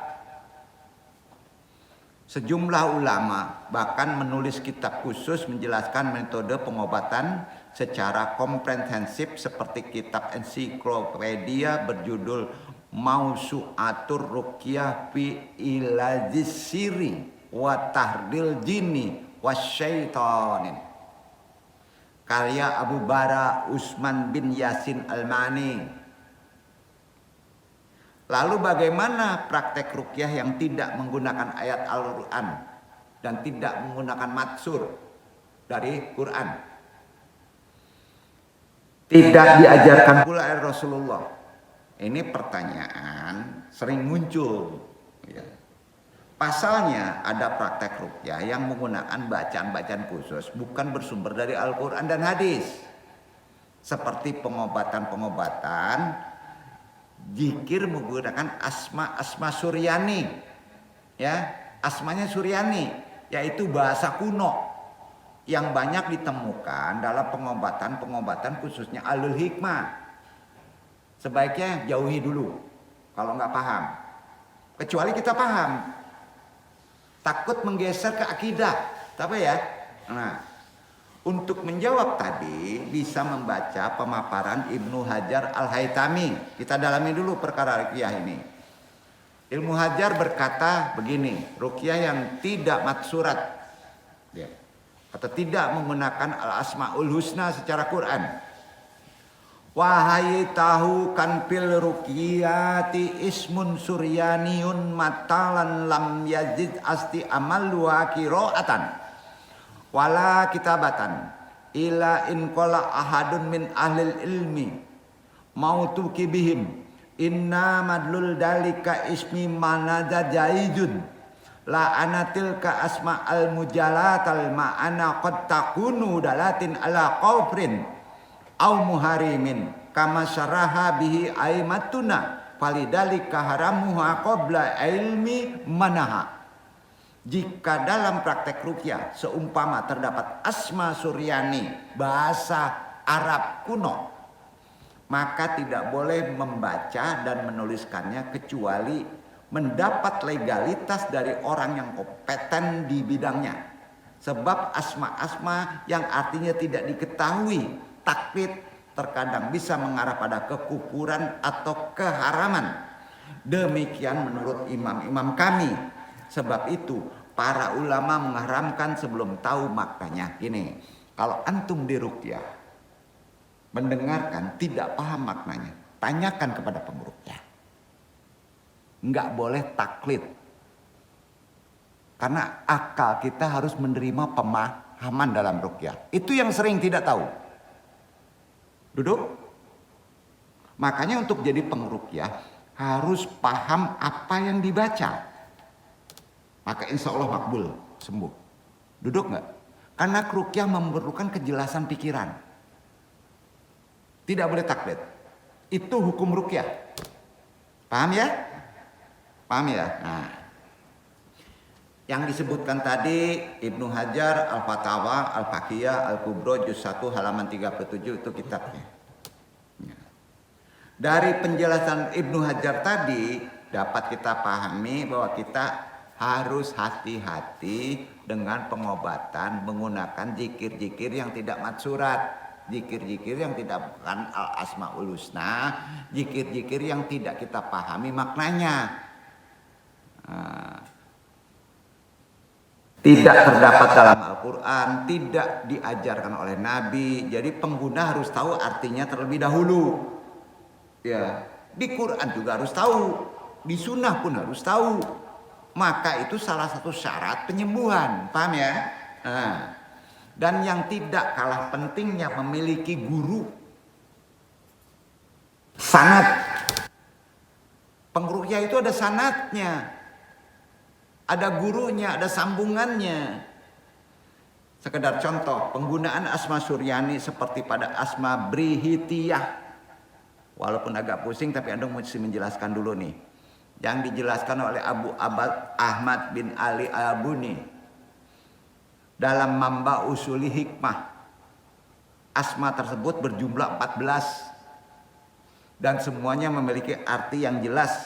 Sejumlah ulama bahkan menulis kitab khusus menjelaskan metode pengobatan secara komprehensif seperti kitab ensiklopedia berjudul Mausu'atur Ruqyah fi Ilazis Siri wa Tahdil Jinni Wasyaitanin, karya Abu Bara Usman bin Yasin Al-Mani. Lalu bagaimana praktek ruqyah yang tidak menggunakan ayat Al-Quran dan tidak menggunakan matsur dari Quran? Tidak diajarkan pula oleh Rasulullah. Ini pertanyaan sering muncul. Ya. Pasalnya ada praktek ruqyah yang menggunakan bacaan-bacaan khusus bukan bersumber dari Al-Quran dan hadis. Seperti pengobatan-pengobatan, zikir menggunakan asma Suryani. Ya, asmanya Suryani, yaitu bahasa kuno yang banyak ditemukan dalam pengobatan-pengobatan khususnya Ahlul Hikmah. Sebaiknya jauhi dulu kalau nggak paham. Kecuali kita paham. Takut menggeser ke akidah. Tapi ya. Nah, untuk menjawab tadi bisa membaca pemaparan Ibnu Hajar Al-Haytami. Kita dalami dulu perkara ruqyah ini. Ibnu Hajar berkata begini, ruqyah yang tidak matsurat, ya, atau tidak menggunakan al-asmaul husna secara Quran. Wahai tahu kan fil ruqyati ismun suryaniyun matalan lam yazid asti amal wa qiraatan wala kitabatan ila in qala ahadun min ahlil ilmi mautuki bihim inna madlul dalika ismi manada jaidun la anatil ka asma al mujalatal ma'ana qad takunu dalatin ala qawfrin au muharimin kama syaraha bihi aimatuna falidalika haramuha qabla ilmi manaha. Jika dalam praktek ruqyah seumpama terdapat asma Suryani bahasa Arab kuno, maka tidak boleh membaca dan menuliskannya kecuali mendapat legalitas dari orang yang kompeten di bidangnya. Sebab asma-asma yang artinya tidak diketahui taklid terkadang bisa mengarah pada kekufuran atau keharaman. Demikian menurut imam-imam kami. Sebab itu para ulama mengharamkan sebelum tahu maknanya. Gini, kalau antum di ruqyah mendengarkan tidak paham maknanya, tanyakan kepada pengruqyah. Enggak boleh taklid. Karena akal kita harus menerima pemahaman dalam ruqyah. Itu yang sering tidak tahu. Duduk. Makanya untuk jadi pengruqyah harus paham apa yang dibaca. Maka insya Allah makbul, sembuh. Duduk nggak? Karena ruqyah memerlukan kejelasan pikiran. Tidak boleh taklid. Itu hukum ruqyah. Paham ya? Paham ya? Nah, yang disebutkan tadi Ibnu Hajar Al-Fatawa Al-Faqihah Al-Kubro Juz 1 halaman 37 itu kitabnya. Dari penjelasan Ibnu Hajar tadi dapat kita pahami bahwa kita harus hati-hati dengan pengobatan menggunakan zikir-zikir yang tidak matsurat, zikir-zikir yang tidak bukan al-asmaul husna, zikir-zikir yang tidak kita pahami maknanya. Tidak terdapat dalam Al-Quran, tidak diajarkan oleh Nabi. Jadi pengguna harus tahu artinya terlebih dahulu. Ya, di Quran juga harus tahu, di Sunnah pun harus tahu. Maka itu salah satu syarat penyembuhan, paham ya? Nah, dan yang tidak kalah pentingnya memiliki guru. Sanad. Pengruqyah itu ada sanadnya. Ada gurunya, ada sambungannya. Sekedar contoh, penggunaan asma Suryani seperti pada asma Brihitiyah. Walaupun agak pusing tapi Anda mesti menjelaskan dulu nih. Yang dijelaskan oleh Abu Abad Ahmad bin Ali Al-Buni dalam Mamba Usuli Hikmah. asma tersebut berjumlah 14 dan semuanya memiliki arti yang jelas,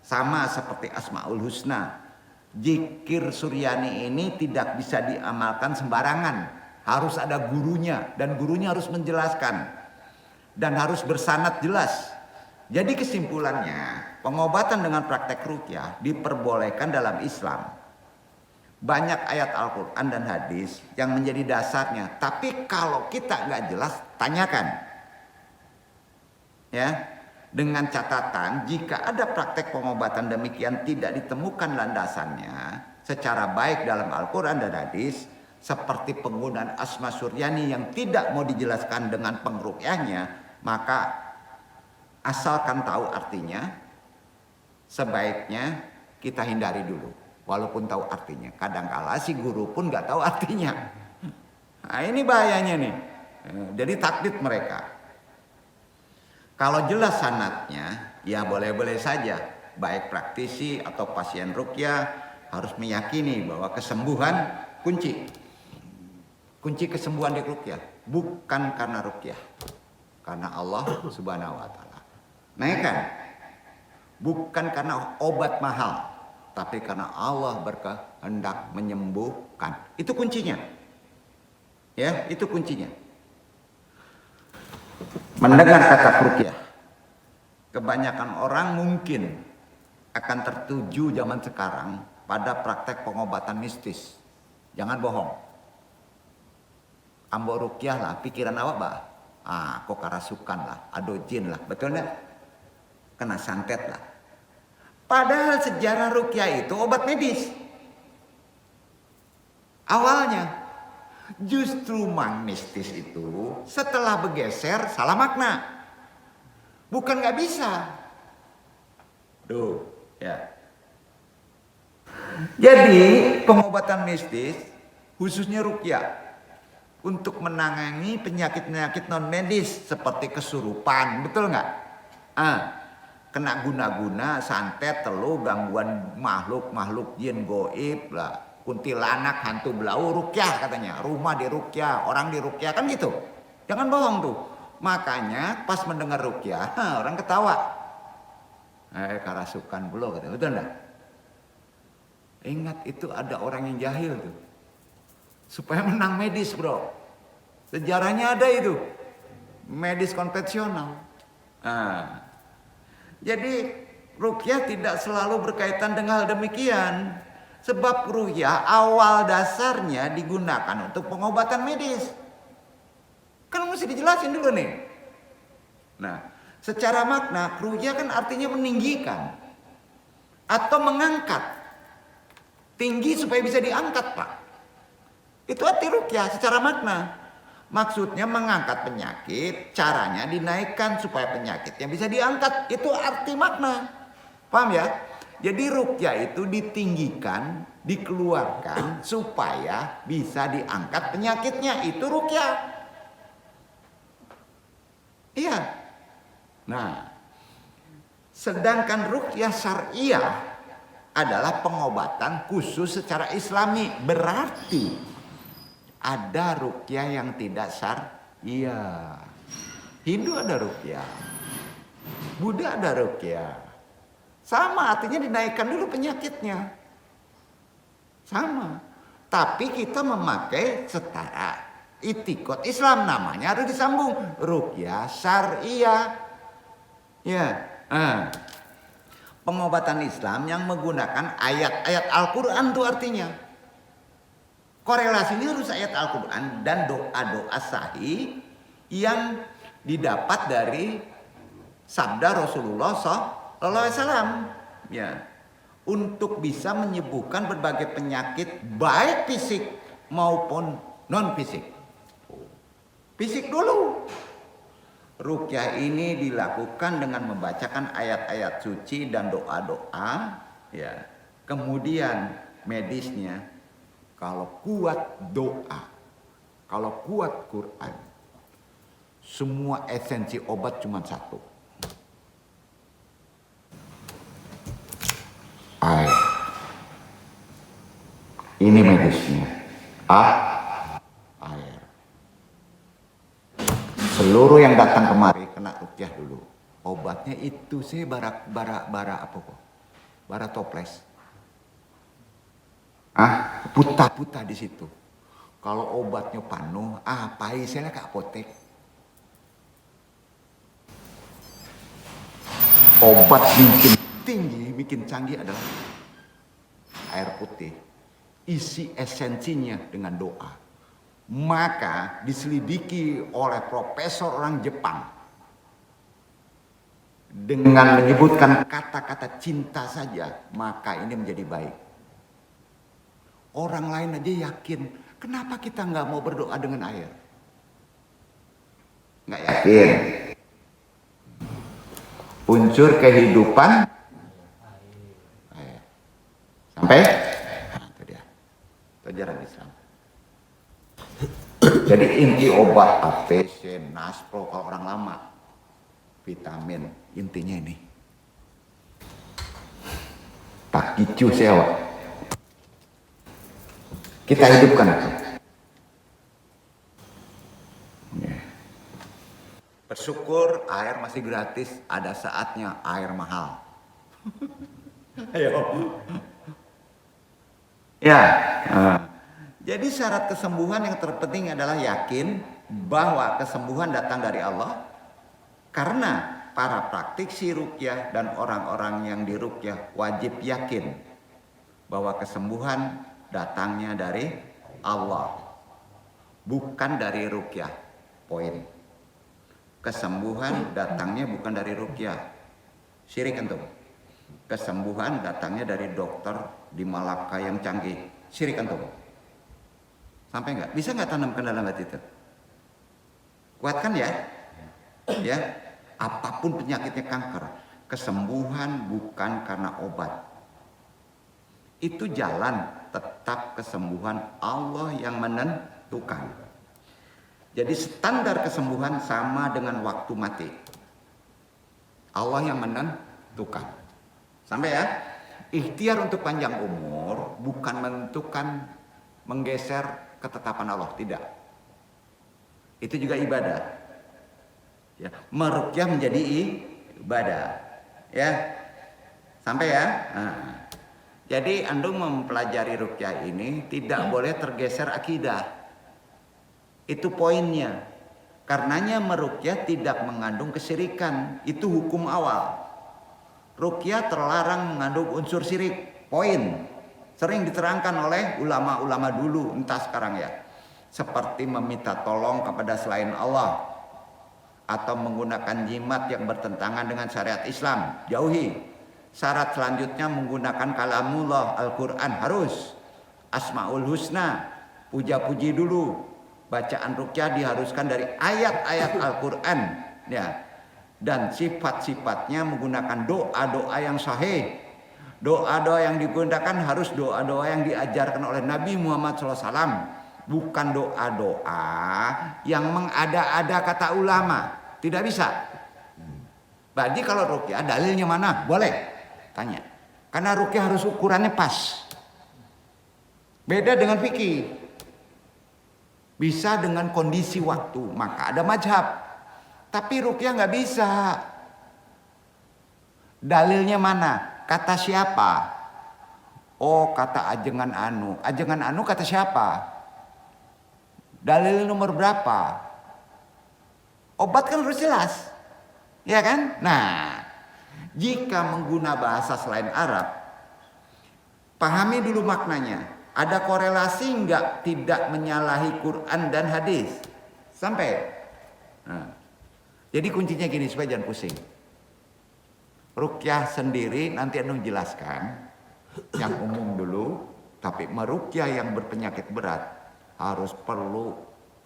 sama seperti Asmaul Husna. Zikir Suryani ini tidak bisa diamalkan sembarangan, harus ada gurunya dan gurunya harus menjelaskan dan harus bersanad jelas. Jadi kesimpulannya, pengobatan dengan praktek ruqyah diperbolehkan dalam Islam. Banyak ayat Al-Quran dan hadis yang menjadi dasarnya. Tapi kalau kita nggak jelas, tanyakan. Ya, dengan catatan jika ada praktek pengobatan demikian tidak ditemukan landasannya secara baik dalam Al-Quran dan hadis, seperti penggunaan asma suryani yang tidak mau dijelaskan dengan pengruqyahnya, maka asalkan tahu artinya, sebaiknya kita hindari dulu. Walaupun tahu artinya, kadangkala si guru pun nggak tahu artinya. Nah ini bahayanya nih. Jadi taklid mereka. Kalau jelas sanadnya, ya boleh-boleh saja. Baik praktisi atau pasien ruqyah harus meyakini bahwa kesembuhan kunci. Kunci kesembuhan di ruqyah bukan karena ruqyah, karena Allah Subhanahu wa taala. Nah kan? Bukan karena obat mahal, tapi karena Allah berkehendak menyembuhkan. Itu kuncinya. Ya, itu kuncinya. Mendengar kata ruqyah, kebanyakan orang mungkin akan tertuju zaman sekarang pada praktek pengobatan mistis. Jangan bohong. Ambo ruqyah lah, pikiran awak bah. Kok karasukan lah, ado jin lah, betul nggak? Kena santet lah. Padahal sejarah ruqyah itu obat medis. Awalnya justru mang mistis itu setelah bergeser salah makna. Bukan nggak bisa. Tuh, ya. Jadi pengobatan mistis khususnya ruqyah untuk menangani penyakit-penyakit non medis seperti kesurupan, betul nggak? Kena guna-guna, santet, telu, gangguan makhluk jin goib lah, kuntilanak, hantu belau, ruqyah katanya, rumah di ruqyah, orang di ruqyah, kan gitu. Jangan bohong tuh. Makanya pas mendengar ruqyah, orang ketawa. Karasukan belum katanya, betul enggak? Ingat itu ada orang yang jahil tuh. Supaya menang medis, bro. Sejarahnya ada itu. Medis konvensional. Jadi ruqyah tidak selalu berkaitan dengan hal demikian. Sebab ruqyah awal dasarnya digunakan untuk pengobatan medis. Kan mesti dijelasin dulu nih. Nah, secara makna ruqyah kan artinya meninggikan atau mengangkat. Tinggi supaya bisa diangkat, Pak. Itu arti ruqyah secara makna. Maksudnya mengangkat penyakit, caranya dinaikkan supaya penyakitnya bisa diangkat. Itu arti makna. Paham ya? Jadi ruqyah itu ditinggikan, dikeluarkan supaya bisa diangkat penyakitnya. Itu ruqyah. Iya. Nah, sedangkan ruqyah syariah adalah pengobatan khusus secara Islami. Berarti ada ruqyah yang tidak syariah. Hindu ada ruqyah, Buddha ada ruqyah. Sama, artinya dinaikkan dulu penyakitnya. Sama. Tapi kita memakai setara itikot Islam, namanya harus disambung. Ruqyah syariah. Ya. Pengobatan Islam yang menggunakan ayat-ayat Al-Quran itu artinya. Korelasinya harus ayat Al-Quran dan doa-doa sahih yang didapat dari sabda Rasulullah SAW. Ya, untuk bisa menyembuhkan berbagai penyakit baik fisik maupun non fisik. Fisik dulu. Ruqyah ini dilakukan dengan membacakan ayat-ayat suci dan doa-doa. Ya, kemudian medisnya. Kalau kuat doa, kalau kuat Quran, semua esensi obat cuma satu. Air. Ini medisnya. Air. Seluruh yang datang kemari kena ruqyah dulu. Obatnya itu sih bara apa kok? Bara toples. Puta-puta di situ. Kalau obatnya penuh, paisnya ke apotek. Obat bikin tinggi, bikin canggih adalah air putih. Isi esensinya dengan doa. Maka diselidiki oleh profesor orang Jepang. Dengan menyebutkan kata-kata cinta saja, maka ini menjadi baik. Orang lain aja yakin, kenapa kita nggak mau berdoa dengan air? Nggak yakin. Unsur kehidupan air. Sampai? Nah, itu dia. Itu ajaran Islam. Jadi inti obat APC, Naspro kalau orang lama, vitamin, intinya ini. Tak kicu sewa. Kita hidupkan itu. Bersyukur air masih gratis, ada saatnya air mahal. Ayo. Ya. Jadi syarat kesembuhan yang terpenting adalah yakin bahwa kesembuhan datang dari Allah. Karena para praktisi ruqyah dan orang-orang yang diruqyah wajib yakin bahwa kesembuhan datangnya dari Allah, bukan dari ruqyah. Poin. Kesembuhan datangnya bukan dari ruqyah. Syirik antum. Kesembuhan datangnya dari dokter di Malaka yang canggih. Syirik antum. Sampai enggak? Bisa enggak tanamkan dalam hati itu? Kuatkan ya. Ya. Apapun penyakitnya kanker, kesembuhan bukan karena obat. Itu jalan tetap kesembuhan Allah yang menentukan. Jadi standar kesembuhan sama dengan waktu mati. Allah yang menentukan. Sampai ya? Ikhtiar untuk panjang umur bukan menentukan menggeser ketetapan Allah, tidak. Itu juga ibadah. Ya, meruqyah menjadi ibadah. Ya. Sampai ya? Nah. Jadi antum mempelajari ruqyah ini tidak boleh tergeser akidah. Itu poinnya. Karenanya meruqyah tidak mengandung kesyirikan. Itu hukum awal. Ruqyah terlarang mengandung unsur syirik. Poin. Sering diterangkan oleh ulama-ulama dulu, entah sekarang ya. Seperti meminta tolong kepada selain Allah. Atau menggunakan jimat yang bertentangan dengan syariat Islam. Jauhi. Syarat selanjutnya menggunakan kalamullah, Al-Quran harus. Asmaul Husna, puja-puji dulu. Bacaan ruqyah diharuskan dari ayat-ayat Al-Quran. Ya. Dan sifat-sifatnya menggunakan doa-doa yang sahih. Doa-doa yang digunakan harus doa-doa yang diajarkan oleh Nabi Muhammad SAW. Bukan doa-doa yang mengada-ada kata ulama. Tidak bisa. Berarti kalau ruqyah dalilnya mana? Boleh. Tanya. Karena ruqyah harus ukurannya pas. Beda dengan fikih. Bisa dengan kondisi waktu. Maka ada mazhab. Tapi ruqyah nggak bisa. Dalilnya mana? Kata siapa? Oh, kata ajengan anu. Ajengan anu kata siapa? Dalil nomor berapa? Obat kan harus jelas. Ya kan? Nah, jika mengguna bahasa selain Arab, pahami dulu maknanya. Ada korelasi enggak tidak menyalahi Quran dan hadis? Sampai. Nah, jadi kuncinya gini supaya jangan pusing. Ruqyah sendiri nanti anu jelaskan yang umum dulu, tapi meruqyah yang berpenyakit berat harus perlu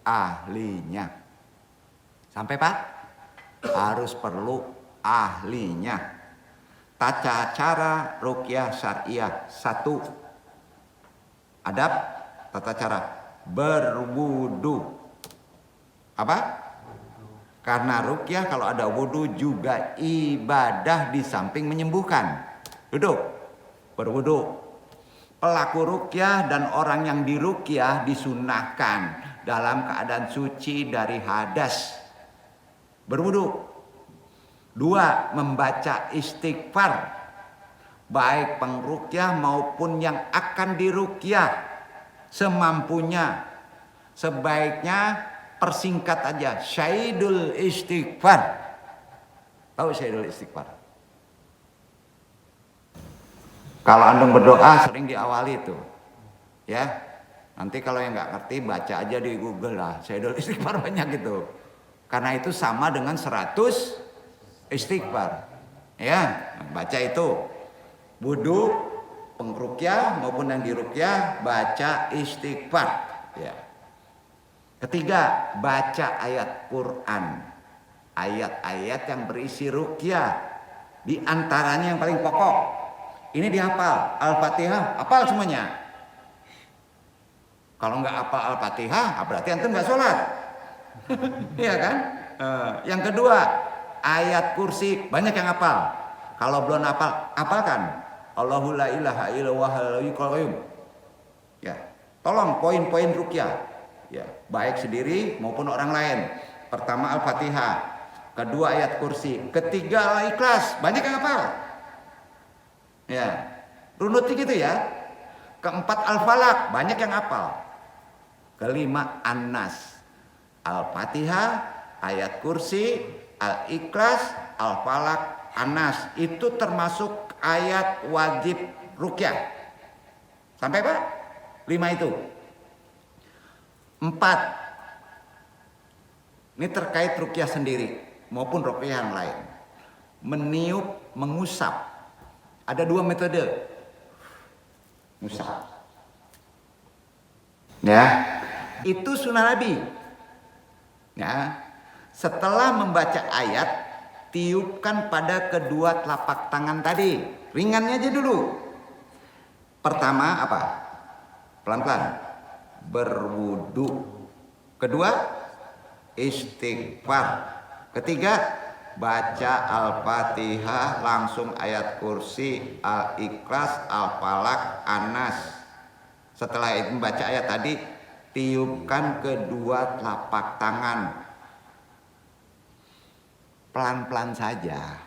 ahlinya. Sampai Pak? Harus perlu ahlinya. Tata cara ruqyah syariah 1. Adab, tata cara berwudu. Apa? Karena ruqyah kalau ada wudu juga ibadah di samping menyembuhkan. Duduk. Berwudu. Pelaku ruqyah dan orang yang diruqyah disunahkan dalam keadaan suci dari hadas. berwudu. 2, membaca istighfar, baik pengruqyah maupun yang akan diruqyah semampunya. Sebaiknya persingkat aja, syaidul istighfar. Tahu syaidul istighfar? Kalau antum berdoa sering diawali itu, ya. Nanti kalau yang nggak ngerti baca aja di Google lah, syaidul istighfar banyak gitu. Karena itu sama dengan 100 istighfar. Ya, baca itu. Wudu, pengruqyah maupun yang diruqyah baca istighfar. Ya. Ketiga, baca ayat Quran. Ayat-ayat yang berisi ruqyah. Di antaranya yang paling pokok. Ini dihafal, Al-Fatihah, hafal semuanya. Kalau nggak hafal Al-Fatihah, berarti antum nggak sholat. Iya kan? Yang kedua, ayat kursi, banyak yang hafal. Kalau belum hafal, hafalkan. Allahu la ilaha illallah al-hayyul qayyum. Ya, tolong poin-poin ruqyah. Ya, baik sendiri maupun orang lain. Pertama Al-Fatihah, kedua ayat kursi, ketiga Al-Ikhlas, banyak yang hafal. Ya, runut gitu ya. Keempat Al-Falaq, banyak yang hafal. Kelima An-Nas, Al-Fatihah, ayat kursi, Al-Ikhlas, Al-Falaq, An-Nas. Itu termasuk ayat wajib ruqyah. Sampai Pak? 5 itu. 4. Ini terkait ruqyah sendiri maupun ruqyah yang lain. Meniup, mengusap. Ada 2 metode. Ngusap. Ya. Itu sunnah Nabi. Ya. Setelah membaca ayat, tiupkan pada kedua telapak tangan tadi. Ringannya aja dulu. Pertama apa? Pelan-pelan. Berwudu. Kedua, istighfar. Ketiga, baca Al-Fatihah, langsung ayat kursi, Al-Ikhlas, Al-Falaq, An-Nas. Setelah itu membaca ayat tadi, tiupkan kedua telapak tangan. Pelan-pelan saja.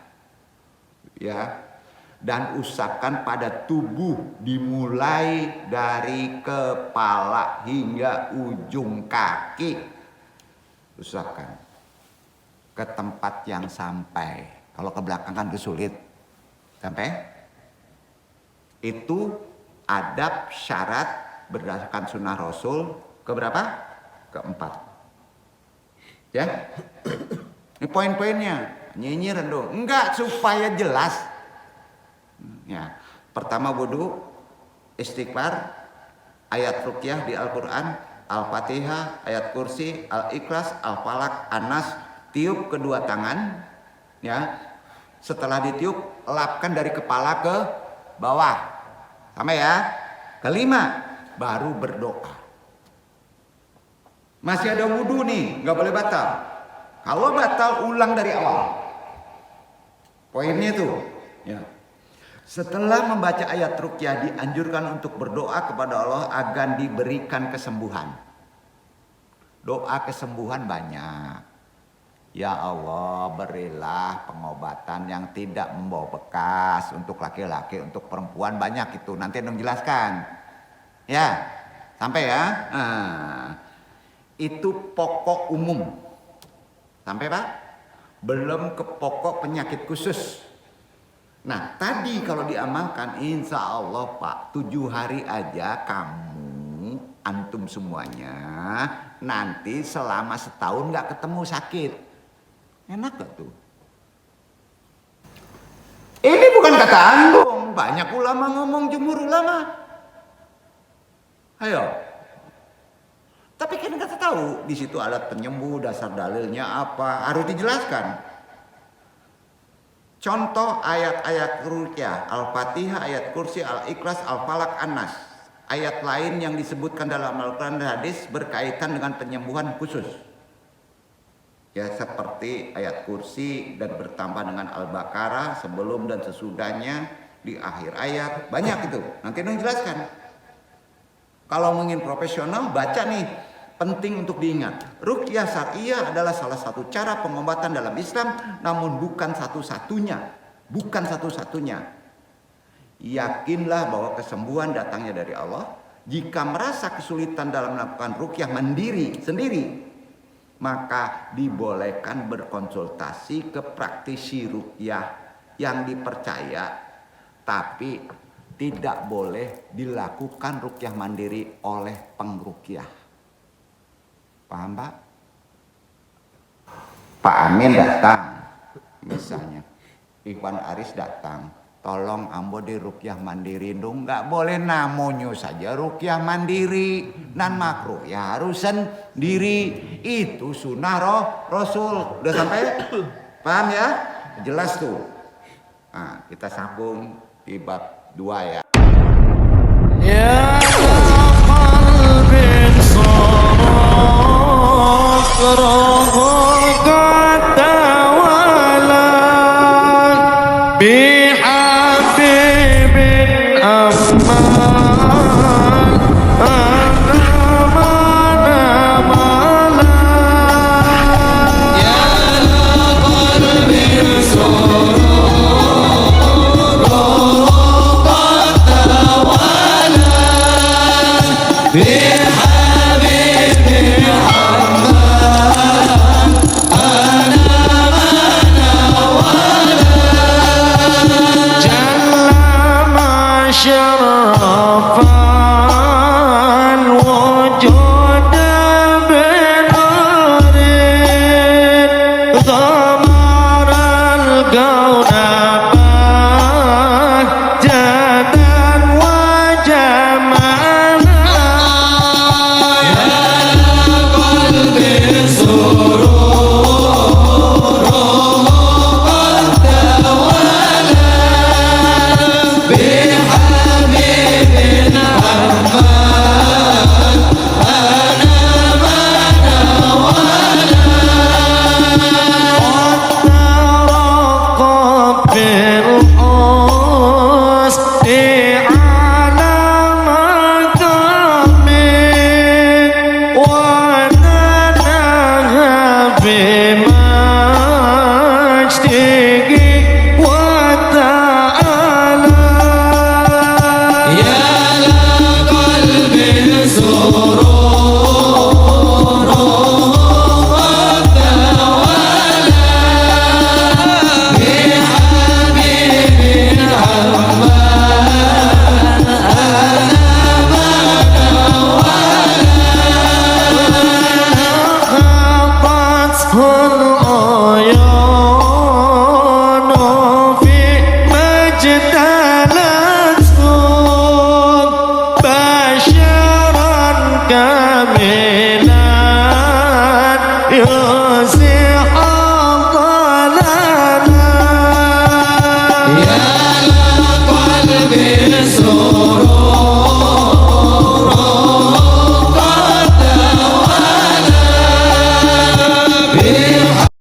Ya. Dan usapkan pada tubuh, dimulai dari kepala hingga ujung kaki. Usapkan ke tempat yang sampai. Kalau ke belakang kan kesulit. Sampai? Itu adab syarat berdasarkan sunnah Rasul keberapa? Keempat. Ya. Ini poin-poinnya. Nyinyir dong. Enggak, supaya jelas. Ya. Pertama wudu, istighfar, ayat ruqyah di Al-Quran, Al-Fatihah, ayat kursi, Al-Ikhlas, Al-Falaq, An-Nas. Tiup kedua tangan, ya. Setelah ditiup, lapkan dari kepala ke bawah, sampai ya. Kelima, baru berdoa. Masih ada wudhu nih, nggak boleh batal. Kalau batal, ulang dari awal. Poinnya itu, ya. Setelah membaca ayat ruqyah, dianjurkan untuk berdoa kepada Allah agar diberikan kesembuhan. Doa kesembuhan banyak. Ya Allah, berilah pengobatan yang tidak membawa bekas untuk laki-laki, untuk perempuan, banyak itu. Nanti Nung jelaskan. Ya, sampai ya. Itu pokok umum. Sampai Pak? Belum ke pokok penyakit khusus. Nah, tadi kalau diamalkan, insya Allah Pak, 7 hari aja kamu, antum semuanya, nanti selama setahun gak ketemu sakit. Enak gak tuh? Ini bukan kata antum, banyak ulama ngomong, jumhur ulama. Ayo. Tapi kan kita tahu di situ alat penyembuh, dasar dalilnya apa, harus dijelaskan. Contoh ayat-ayat ruqyah, Al-Fatihah, ayat kursi, Al-Ikhlas, Al-Falaq, An-Nas. Ayat lain yang disebutkan dalam Al-Quran dan hadis berkaitan dengan penyembuhan khusus. Ya, seperti ayat kursi dan bertambah dengan Al-Baqarah sebelum dan sesudahnya di akhir ayat. Banyak itu. Nanti Nung jelaskan. Kalau ingin profesional, baca nih penting untuk diingat. Ruqyah syariah adalah salah satu cara pengobatan dalam Islam, namun bukan satu-satunya. Bukan satu-satunya. Yakinlah bahwa kesembuhan datangnya dari Allah. Jika merasa kesulitan dalam melakukan ruqyah mandiri sendiri, maka dibolehkan berkonsultasi ke praktisi ruqyah yang dipercaya, tapi tidak boleh dilakukan ruqyah mandiri oleh pengruqyah. Paham, Pak? Pak Amin datang, misalnya Iwan Aris datang, tolong ambo di ruqyah mandiri dong. Nggak boleh namanya saja ruqyah mandiri, nan makruh ya harus sendiri. Itu sunnah Rasul. Udah sampai? Paham ya? Jelas tuh. Nah, kita sambung di bab 2 ya. يا قلب صرخ قد توالى بحبيب أمان Yusuf